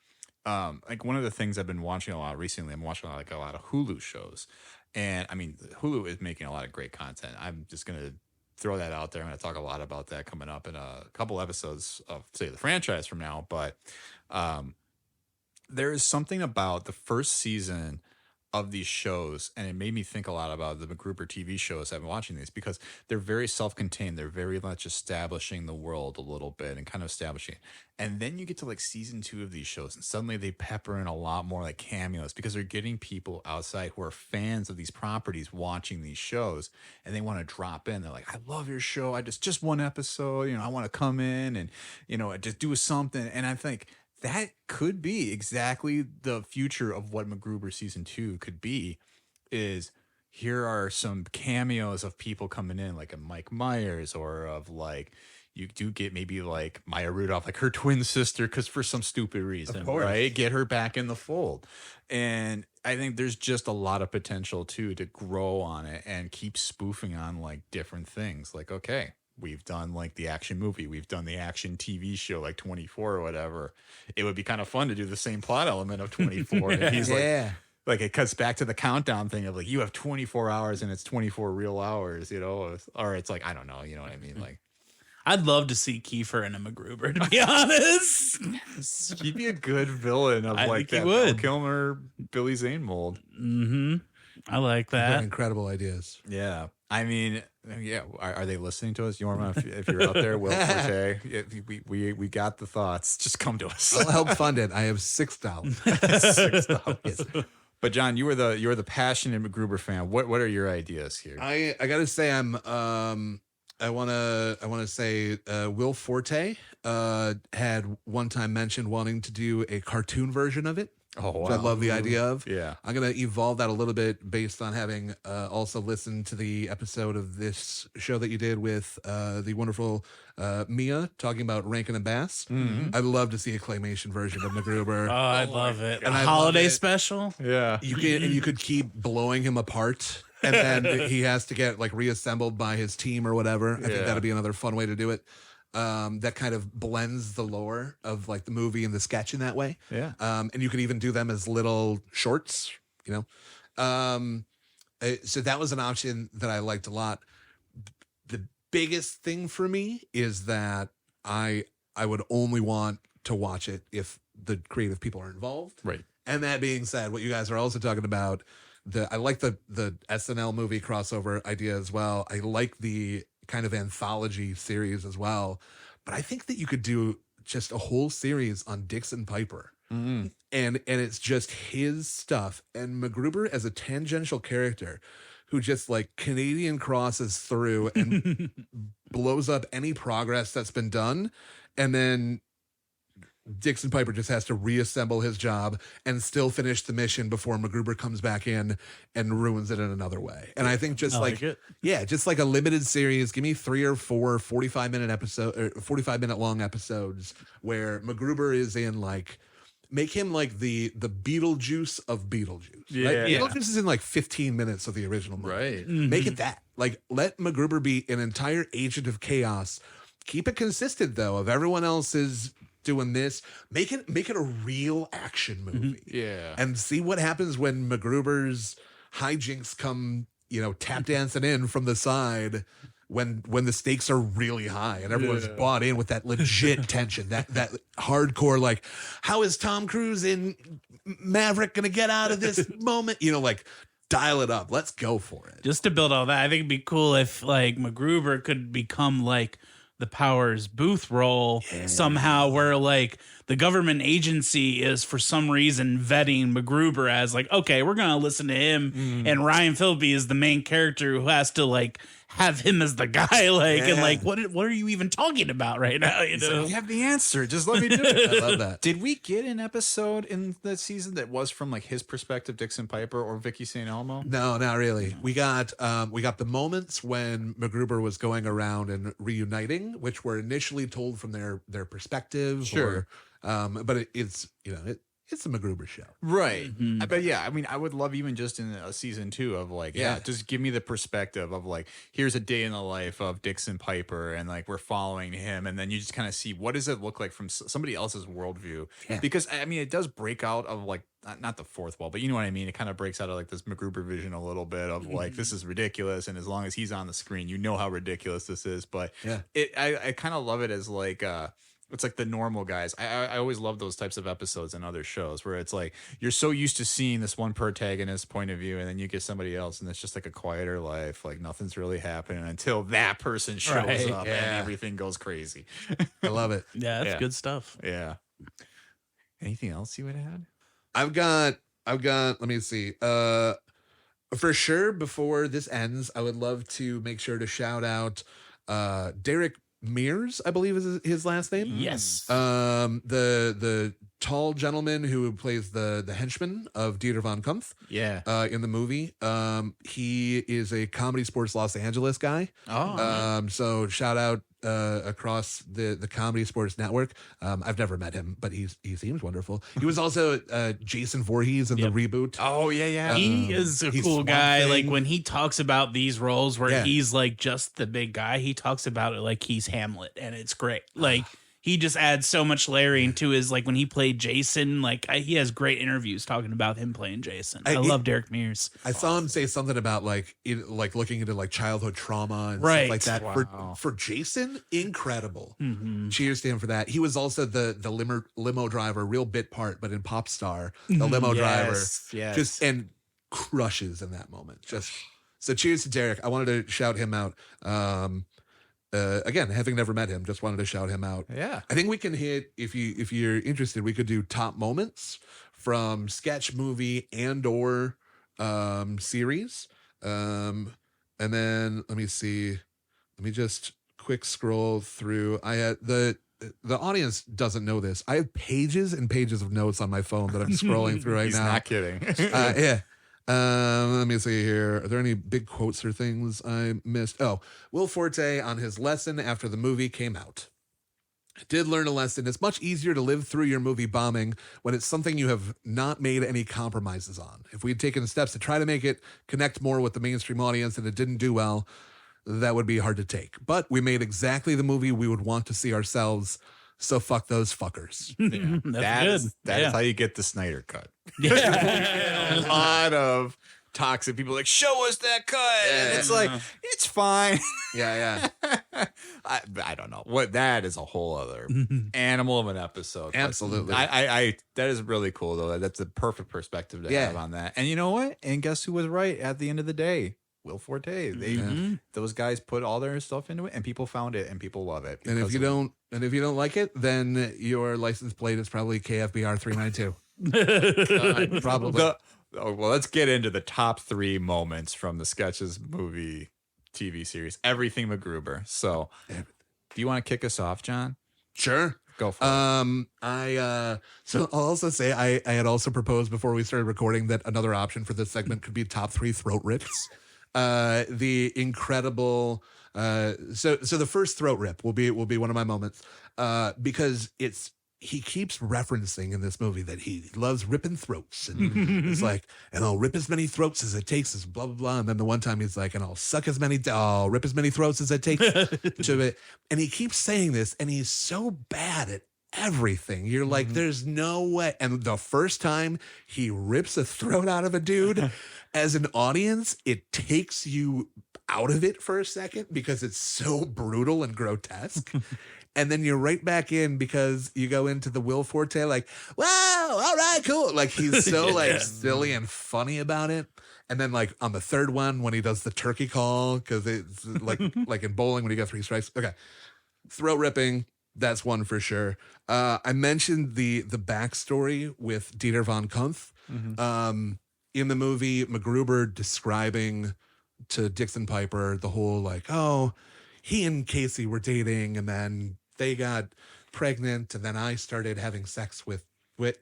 Like one of the things I've been watching a lot recently, I'm watching like a lot of Hulu shows, and I mean Hulu is making a lot of great content. I'm just gonna throw that out there. I'm going to talk a lot about that coming up in a couple episodes of, say, the franchise from now. But there is something about the first season of these shows, and it made me think a lot about the MacGruber TV shows I've been watching these, because they're very self-contained. They're very much establishing the world a little bit and kind of establishing it. And then you get to like season 2 of these shows, and suddenly they pepper in a lot more like cameos, because they're getting people outside who are fans of these properties watching these shows, and they want to drop in. They're like, I love your show. I just one episode, you know, I want to come in and, you know, just do something. And I think that could be exactly the future of what MacGruber season 2 could be. Is here are some cameos of people coming in, like a Mike Myers, or of like, you do get maybe like Maya Rudolph, like her twin sister, because for some stupid reason, right? Get her back in the fold. And I think there's just a lot of potential too to grow on it and keep spoofing on like different things. Like, okay, we've done like the action movie, we've done the action TV show like 24 or whatever. It would be kind of fun to do the same plot element of 24. And he's like it cuts back to the countdown thing of like, you have 24 hours and it's 24 real hours, you know, or it's like, I don't know, you know what I mean? Like, I'd love to see Kiefer and a MacGruber, to be honest. He'd be a good villain of I like think that he would. Val Kilmer, Billy Zane mold. Mm-hmm. I like They're that. incredible ideas. Yeah. I mean, yeah. Are they listening to us? Yorma, if you're out there, Will Forte, we got the thoughts. Just come to us. I'll help fund it. I have $6. $6. But John, you're the passionate MacGruber fan. What are your ideas here? I gotta say I wanna say Will Forte had one time mentioned wanting to do a cartoon version of it. Oh, wow. Which I love the idea of. Yeah. I'm going to evolve that a little bit based on having also listened to the episode of this show that you did with the wonderful Mia talking about Rankin and Bass. Mm-hmm. I'd love to see a claymation version of MacGruber. Oh, I love it. And A I holiday love it. special? Yeah. You could keep blowing him apart, and then he has to get like reassembled by his team or whatever. I think that'd be another fun way to do it. That kind of blends the lore of like the movie and the sketch in that way. Yeah. And you could even do them as little shorts, you know? So that was an option that I liked a lot. The biggest thing for me is that I would only want to watch it if the creative people are involved. Right. And that being said, what you guys are also talking about, I like the SNL movie crossover idea as well. I like the kind of anthology series as well. But I think that you could do just a whole series on Dixon Piper. And it's just his stuff. And MacGruber as a tangential character who just like Canadian crosses through and blows up any progress that's been done. And then Dixon Piper just has to reassemble his job and still finish the mission before MacGruber comes back in and ruins it in another way. And I think just just like a limited series, give me 3 or 4 45-minute long episodes where MacGruber is in like, make him like the Beetlejuice of Beetlejuice. Yeah. Right? Beetlejuice is in like 15 minutes of the original movie. Right. Make it that. Like, let MacGruber be an entire agent of chaos. Keep it consistent though, of everyone else is doing this. Make it a real action movie. Yeah. And see what happens when MacGruber's hijinks come, tap dancing in from the side when the stakes are really high and everyone's bought in with that legit tension, that hardcore, like, how is Tom Cruise in Maverick gonna get out of this moment? Like, dial it up. Let's go for it. Just to build all that, I think it'd be cool if like MacGruber could become like the Powers Booth role somehow, where like the government agency is for some reason vetting MacGruber as like, okay, we're gonna listen to him, and Ryan Phillippe is the main character who has to like have him as the guy, like, and like, what are you even talking about right now? You know, I have the answer. Just let me do it. I love that. Did we get an episode in the season that was from like his perspective, Dixon Piper or Vicky St. Elmo? No, not really. We got the moments when MacGruber was going around and reuniting, which were initially told from their perspective. Sure. But it's a MacGruber show. Right. But yeah, I mean, I would love even just in a season 2 of like, just give me the perspective of like, here's a day in the life of Dixon Piper and like we're following him. And then you just kind of see what does it look like from somebody else's worldview? Yeah. Because I mean, it does break out of like, not the fourth wall, but you know what I mean? It kind of breaks out of like this MacGruber vision a little bit of like, this is ridiculous. And as long as he's on the screen, you know how ridiculous this is. But I kind of love it as like, it's like the normal guys. I always love those types of episodes in other shows where it's like you're so used to seeing this one protagonist point of view, and then you get somebody else, and it's just like a quieter life. Like nothing's really happening until that person shows up, and everything goes crazy. I love it. Yeah, that's good stuff. Yeah. Anything else you would add? I've got. Let me see. For sure, before this ends, I would love to make sure to shout out Derek Mears, I believe is his last name. Yes. The tall gentleman who plays the henchman of Dieter von Kumpf. Yeah. In the movie. He is a Comedy Sports Los Angeles guy. Oh. So shout out across the Comedy Sports Network. I've never met him, but he seems wonderful. He was also Jason Voorhees in the reboot. Oh yeah. He is a cool guy. Like when he talks about these roles where he's like just the big guy, he talks about it like he's Hamlet, and it's great. Like he just adds so much layering to his, like when he played Jason, like he has great interviews talking about him playing Jason. I love Derek Mears. I saw him say something about like looking into like childhood trauma and stuff like that. Wow. For Jason, incredible. Cheers to him for that. He was also the limo driver, real bit part, but in Pop Star, the limo driver, just and crushes in that moment. Just so cheers to Derek. I wanted to shout him out. Again, having never met him, just wanted to shout him out. Yeah. I think we can hit, if you're interested, we could do top moments from sketch, movie, and or series. And then let me see. Let me just quick scroll through. I had the audience doesn't know this. I have pages and pages of notes on my phone that I'm scrolling through right now. He's not kidding. Yeah. Let me see here. Are there any big quotes or things I missed? Oh, Will Forte on his lesson after the movie came out. I did learn a lesson. It's much easier to live through your movie bombing when it's something you have not made any compromises on. If we'd taken steps to try to make it connect more with the mainstream audience and it didn't do well, that would be hard to take. But we made exactly the movie we would want to see ourselves. So fuck those fuckers. Yeah. That's good. That is how you get the Snyder cut. Yeah. A lot of toxic people like, show us that cut. And it's like, it's fine. Yeah. I don't know. What that is a whole other animal of an episode. Absolutely. I that is really cool though. That's a perfect perspective to have on that. And you know what? And guess who was right at the end of the day? Will Forte. Those guys put all their stuff into it, and people found it, and people love it. And if you don't like it, then your license plate is probably KFBR 392. Probably. Well, let's get into the top 3 moments from the Sketches movie TV series. Everything MacGruber. So, do you want to kick us off, John? Sure. Go for it. So I'll also say I had also proposed before we started recording that another option for this segment could be top 3 throat rips. The incredible so the first throat rip will be one of my moments because he keeps referencing in this movie that he loves ripping throats, and it's like, and I'll rip as many throats as it takes, as blah blah blah. And then the one time he's like, and I'll rip as many throats as it takes to it. And he keeps saying this, and he's so bad at everything. You're like, there's no way. And the first time he rips a throat out of a dude, as an audience, it takes you out of it for a second because it's so brutal and grotesque. And then you're right back in because you go into the Will Forte like, wow, all right, cool. Like he's so like silly and funny about it. And then like on the third one when he does the turkey call, because it's like in bowling when you got 3 strikes. Okay, throat ripping, that's one for sure. I mentioned the backstory with Dieter von Kuntz. In the movie, MacGruber describing to Dixon Piper the whole like, oh, he and Casey were dating, and then they got pregnant, and then I started having sex with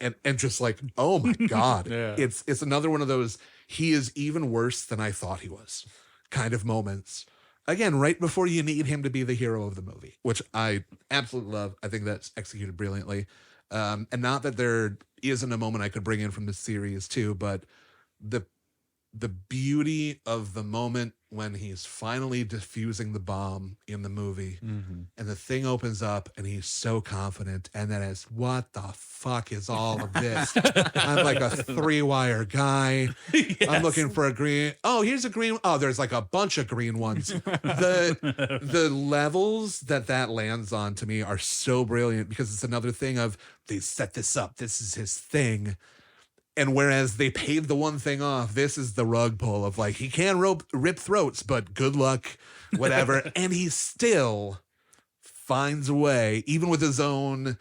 and just like, oh my God. It's another one of those, he is even worse than I thought he was kind of moments. Again, right before you need him to be the hero of the movie, which I absolutely love. I think that's executed brilliantly. And not that there isn't a moment I could bring in from this series too, but the beauty of the moment when he's finally defusing the bomb in the movie and the thing opens up and he's so confident, and then it's, what the fuck is all of this? I'm like a 3-wire guy. Yes. I'm looking for a green. Oh, here's a green. Oh, there's like a bunch of green ones. The levels that lands on to me are so brilliant because it's another thing of they set this up. This is his thing. And whereas they paid the one thing off, this is the rug pull of like, he can rip throats, but good luck, whatever. And he still finds a way, even with his own,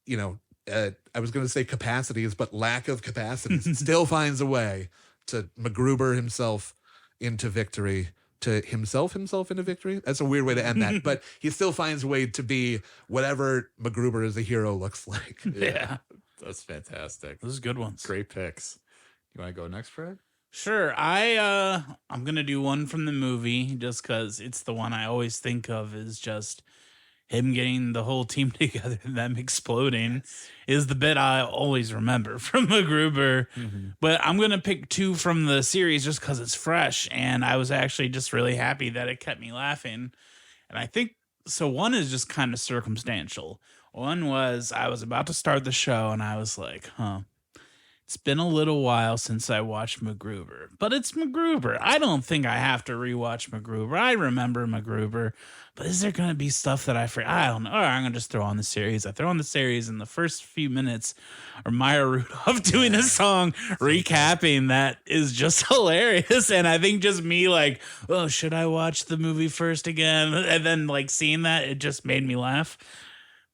I was going to say capacities, but lack of capacities, still finds a way to MacGruber himself into victory, to himself into victory. That's a weird way to end that, but he still finds a way to be whatever MacGruber as a hero looks like. Yeah. That's fantastic. Those are good ones. Great picks. You want to go next, Fred? Sure. I'm gonna do one from the movie just because it's the one I always think of is just him getting the whole team together and them exploding is the bit I always remember from MacGruber. But I'm gonna pick 2 from the series just because it's fresh, and I was actually just really happy that it kept me laughing. And I think so. One is just kind of circumstantial. One was I was about to start the show and I was like, it's been a little while since I watched MacGruber, but it's MacGruber. I don't think I have to rewatch MacGruber. I remember MacGruber, but is there going to be stuff that I forget? I don't know. All right, I'm going to just throw on the series. I throw on the series, and the first few minutes are Maya Rudolph doing a song recapping that is just hilarious. And I think just me like, oh, should I watch the movie first again? And then like seeing that, it just made me laugh.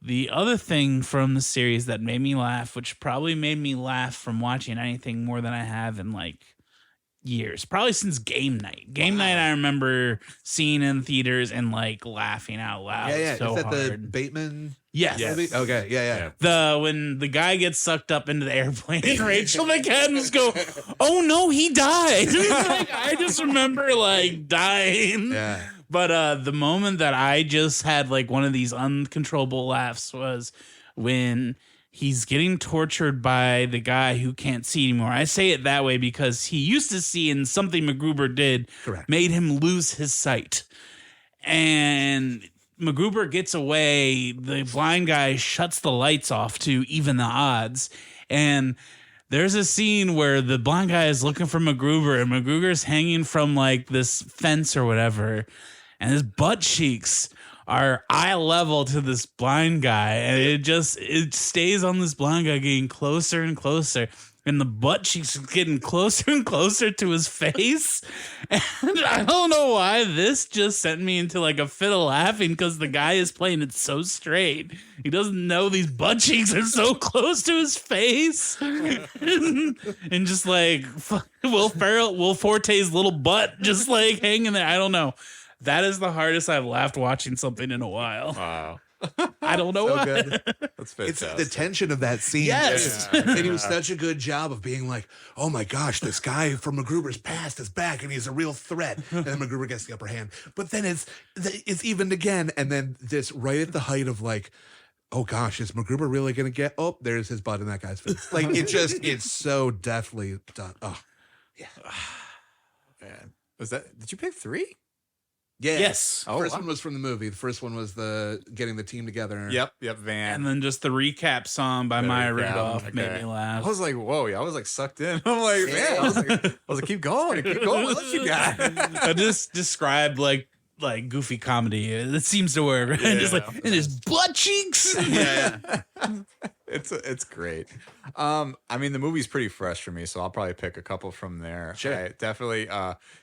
The other thing from the series that made me laugh, which probably made me laugh from watching anything more than I have in like years, probably since Game Night. Game Night, I remember seeing in theaters and like laughing out loud. Yeah. So is that hard. the Bateman? Yes. Okay. Yeah. When the guy gets sucked up into the airplane and Rachel McAdams go, oh no, he died. Like, I just remember like dying. Yeah. But the moment that I just had like one of these uncontrollable laughs was when he's getting tortured by the guy who can't see anymore. I say it that way because he used to see, and something MacGruber did made him lose his sight. And MacGruber gets away. The blind guy shuts the lights off to even the odds. And there's a scene where the blind guy is looking for MacGruber, and MacGruber's hanging from like this fence or whatever. And his butt cheeks are eye level to this blind guy. And it stays on this blind guy getting closer and closer. and the butt cheeks getting closer and closer to his face. And I don't know why this just sent me into like a fit of laughing because the guy is playing it so straight. He doesn't know these butt cheeks are so close to his face. And just like Will Forte's little butt just like hanging there. I don't know. That is the hardest I've laughed watching something in a while. Wow. I don't know why. Good. That's It's fantastic. the tension of that scene. Yes. And he was such a good job of being like, oh my gosh, this guy from MacGruber's past is back and he's a real threat. And then MacGruber gets the upper hand. But then it's evened again. And then this right at the height of like, oh gosh, is MacGruber really going to get, oh, there's his butt in that guy's face. Like it's so deftly done. Oh, yeah. Man. Did you pick 3? Yeah. Yes. Oh, First wow. one was from the movie. The first one was the getting the team together. Yep, Van. And then just the recap song by The Maya recap, Rudolph made okay. me I laugh. was like, whoa, I was like sucked in. I'm like, man, I was like, keep going. What else you got? I just described like goofy comedy. It seems to work. Right? Yeah. Just like and his butt cheeks. Yeah. It's great. I mean, the movie's pretty fresh for me, so I'll probably pick a couple from there. Sure. I definitely.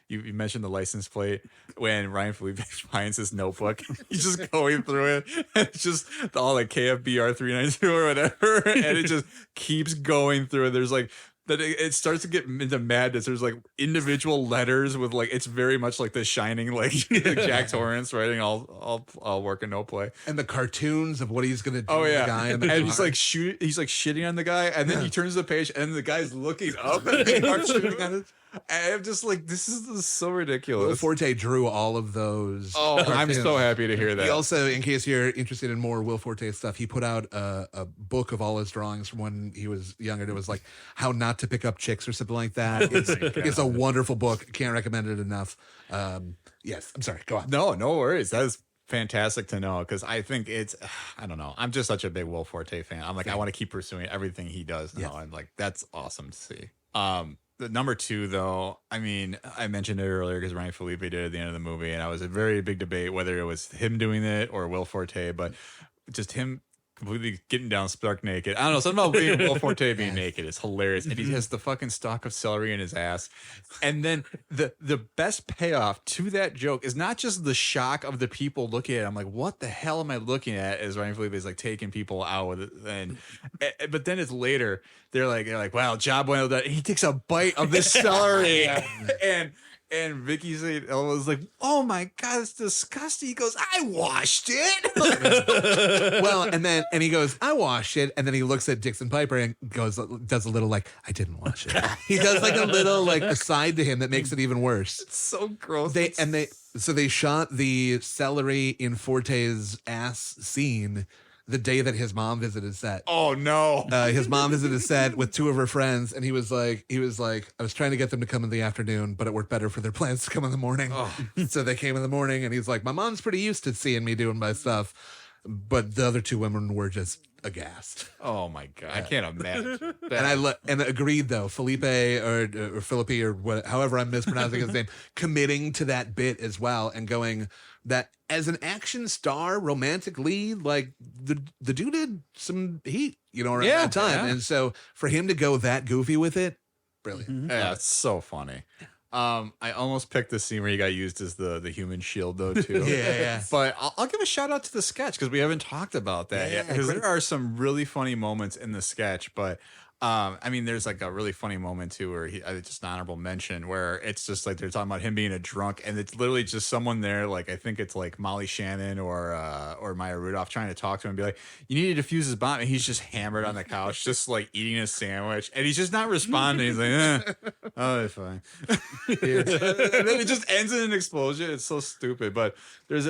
You mentioned the license plate when Ryan Felipe finds his notebook. He's just going through it. And it's just all like KFBR 392 or whatever, and it just keeps going through. There's like. That it starts to get into madness. There's like individual letters with like it's very much like The Shining, like Jack Torrance writing all work and no play. And the cartoons of what he's going to do Oh to yeah, the guy in the and he's car. like he's like shitting on the guy, and then he turns the page, and the guy's looking up at the car shooting on it. And I'm just like, this is so Will ridiculous. Forte drew all of those. Oh, I'm cartoons. so happy to hear that. He also, in case you're interested in more Will Forte stuff, he put out a book of all his drawings from when he was younger. It was like how not to pick up chicks or something like that. It's a wonderful book. Can't recommend it enough. Yes, I'm sorry. Go on. No worries. That is fantastic to know because I think it's, I don't know. I'm just such a big Will Forte fan. I'm like, I want to keep pursuing everything he does now. Yes. And like, that's awesome to see. The number 2, though, I mean, I mentioned it earlier because Ryan Felipe did it at the end of the movie, and I was a very big debate whether it was him doing it or Will Forte, but just him completely getting down stark naked. I don't know, something about being Will Forte being naked is hilarious, and he has the fucking stalk of celery in his ass. And then the best payoff to that joke is not just the shock of the people looking at it. I'm like, what the hell am I looking at? As Ryan Felipe is like taking people out with it, and but then it's later. They're like, wow, job well done. He takes a bite of this celery, and Vicky said, I was like, oh my God, it's disgusting. He goes, I washed it. Well, and he goes, I washed it, and then he looks at Dixon Piper and does a little like, I didn't wash it. He does like a little like aside to him that makes it even worse. It's so gross. So they shot the celery in Forte's ass scene the day that his mom visited set. Oh no. His mom visited set with 2 of her friends, and he was like, I was trying to get them to come in the afternoon, but it worked better for their plans to come in the morning. So they came in the morning, and he's like, my mom's pretty used to seeing me doing my stuff. But the other 2 women were just aghast. Oh my God. I can't imagine. And agreed though, Felipe or Philippi or what, however I'm mispronouncing his name, committing to that bit as well and going that as an action star, romantic lead, like the dude did some heat, around that time. Yeah. And so for him to go that goofy with it, brilliant. Yeah, it's so funny. I almost picked the scene where he got used as the human shield though too. Yeah. But I'll give a shout out to the sketch because we haven't talked about that yet. Because there are some really funny moments in the sketch, but I mean, there's like a really funny moment too where just an honorable mention where it's just like they're talking about him being a drunk, and it's literally just someone there, like I think it's like Molly Shannon or Maya Rudolph trying to talk to him and be like, you need to defuse his bomb, and he's just hammered on the couch, just like eating a sandwich, and he's just not responding. He's like, oh, it's fine. And then it just ends in an explosion. It's so stupid. But there's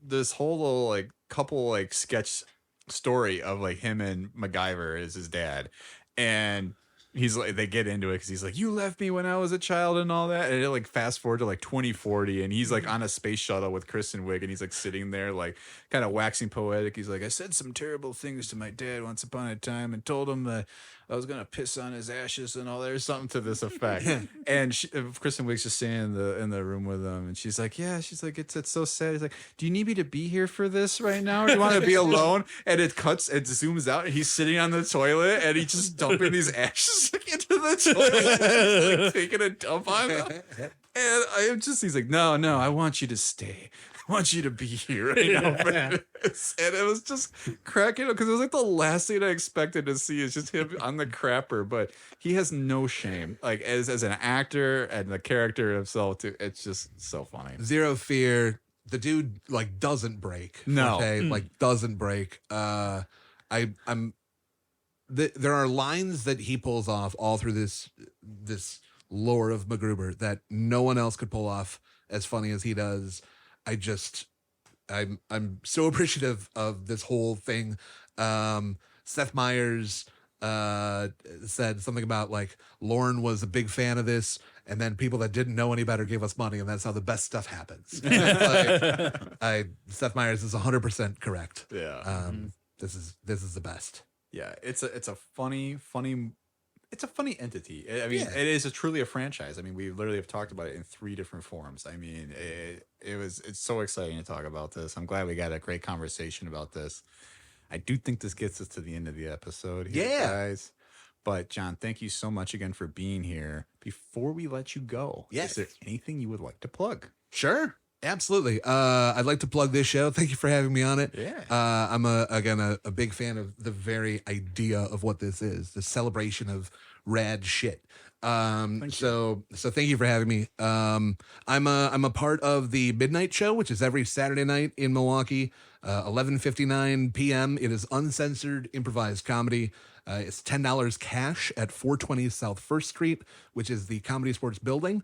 this whole little like couple like sketch story of like him and MacGyver is his dad. And he's like, they get into it because he's like, you left me when I was a child and all that. And it like fast forward to like 2040, and he's like on a space shuttle with Kristen Wiig, and he's like sitting there like kind of waxing poetic. He's like, I said some terrible things to my dad once upon a time and told him that I was gonna piss on his ashes and all that, or something to this effect. And Kristen Wiig's just staying in the room with him, and she's like, yeah, she's like, it's so sad. He's like, do you need me to be here for this right now, or do you want to be alone? And it zooms out, and he's sitting on the toilet, and he's just dumping these ashes into the toilet, like taking a dump on them. And he's like, no, I want you to stay. I want you to be here right now. And it was just cracking up because it was like the last thing I expected to see is just him on the crapper. But he has no shame, like as an actor and the character himself too. It's just so funny. Zero fear. The dude like doesn't break. No, okay? Like doesn't break. There are lines that he pulls off all through this lore of MacGruber that no one else could pull off as funny as he does. I'm so appreciative of this whole thing. Seth Meyers said something about like Lauren was a big fan of this, and then people that didn't know any better gave us money, and that's how the best stuff happens. Seth Meyers is 100% correct. Yeah. This is the best. Yeah, it's a funny. It's a funny entity. I mean, It is truly a franchise. I mean, we literally have talked about it in 3 different forms. I mean, it's so exciting to talk about this. I'm glad we got a great conversation about this. I do think this gets us to the end of the episode here, guys. But John, thank you so much again for being here. Before we let you go, is there anything you would like to plug? Sure. Absolutely. I'd like to plug this show. Thank you for having me on it. Yeah. I'm a big fan of the very idea of what this is, the celebration of rad shit. So thank you for having me. I'm a part of the Midnight Show, which is every Saturday night in Milwaukee, 11:59 p.m. It is uncensored improvised comedy. It's $10 cash at 420 South First Street, which is the Comedy Sports building.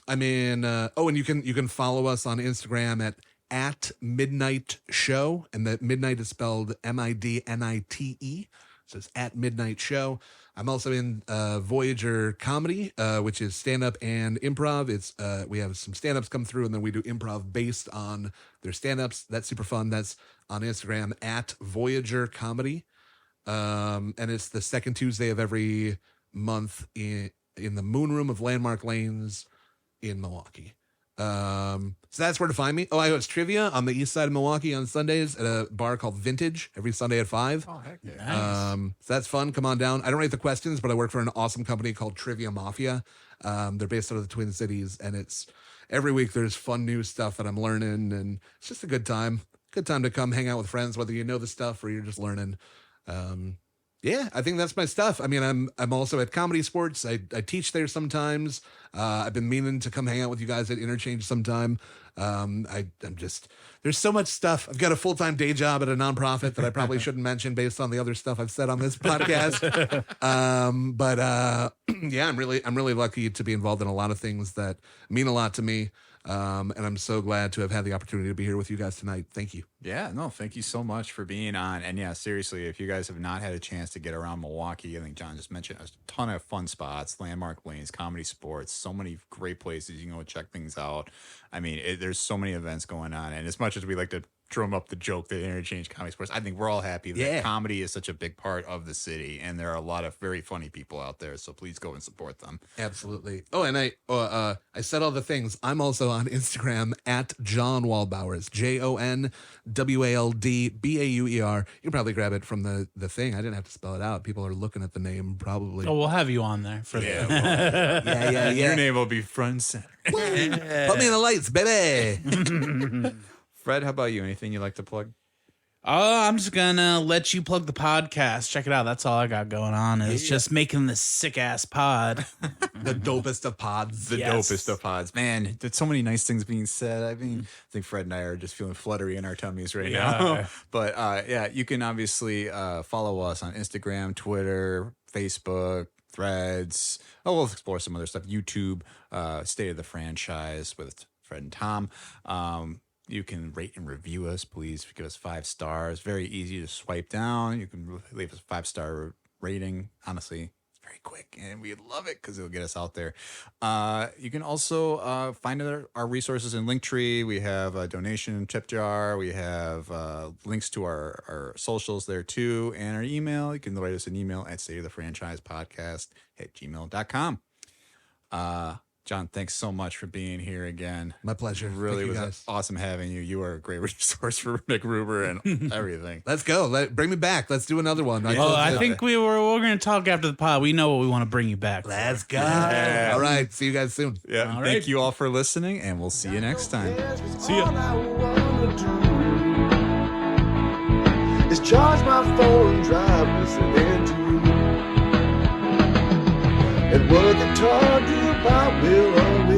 I'm in. And you can follow us on Instagram at Midnight Show, and that Midnight is spelled MIDNITE. So it's at Midnight Show. I'm also in Voyager Comedy, which is stand up and improv. It's we have some stand ups come through, and then we do improv based on their stand ups. That's super fun. That's on Instagram at Voyager Comedy, and it's the second Tuesday of every month in the Moon Room of Landmark Lanes in Milwaukee. So that's where to find me. I host trivia on the east side of Milwaukee on Sundays at a bar called Vintage every Sunday at 5. Oh, heck yeah. Nice. So that's fun. Come on down. I don't write the questions, but I work for an awesome company called Trivia Mafia. They're based out of the Twin Cities, and it's every week there's fun new stuff that I'm learning, and it's just a good time. Good time to come hang out with friends, whether you know the stuff or you're just learning. Yeah, I think that's my stuff. I mean, I'm also at Comedy Sports. I teach there sometimes. I've been meaning to come hang out with you guys at Interchange sometime. I'm just, there's so much stuff. I've got a full-time day job at a nonprofit that I probably shouldn't mention based on the other stuff I've said on this podcast. Yeah, I'm really lucky to be involved in a lot of things that mean a lot to me. And I'm so glad to have had the opportunity to be here with you guys tonight. Thank you. Yeah, no, thank you so much for being on. And yeah, seriously, if you guys have not had a chance to get around Milwaukee, I think John just mentioned a ton of fun spots, Landmark Lanes, Comedy Sports, so many great places you can go check things out. I mean, there's so many events going on. And as much as we like to drum up the joke that Interchange Comedy Sports, I think we're all happy that comedy is such a big part of the city, and there are a lot of very funny people out there, so please go and support them. Absolutely. Oh, and I said all the things. I'm also on Instagram at Jon Waldbauer. It's JONWALDBAUER. You can probably grab it from the thing. I didn't have to spell it out. People are looking at the name probably. Oh, we'll have you on there for that. Yeah. Your name will be front and center. Put me in the lights, baby. Fred, how about you? Anything you'd like to plug? I'm just gonna let you plug the podcast. Check it out. That's all I got going on. Is just making this sick ass pod. The dopest of pods. The dopest of pods. Man, there's so many nice things being said. I mean, I think Fred and I are just feeling fluttery in our tummies right now. But yeah, you can obviously follow us on Instagram, Twitter, Facebook, Threads. We'll explore some other stuff. YouTube, State of the Franchise with Fred and Tom. You can rate and review us. Please give us 5 stars. Very easy to swipe down. You can leave us a 5-star rating. Honestly, it's very quick, and we love it because it'll get us out there. You can also find our resources in Linktree. We have a donation tip jar. We have links to our socials there too, and our email. You can write us an email at stateofthefranchisepodcast@gmail.com. John, thanks so much for being here again. My pleasure. Really Thank you, was guys. awesome having you. You are a great resource for MacGruber and everything. Let's go. Bring me back. Let's do another one. I think we're going to talk after the pod. We know what we want to bring you back for. Let's go. Yeah. All right. See you guys soon. Yeah. All Thank right. you all for listening, and we'll see you next time. See ya. Is charge my phone and drive listening to you. And what they taught you about will always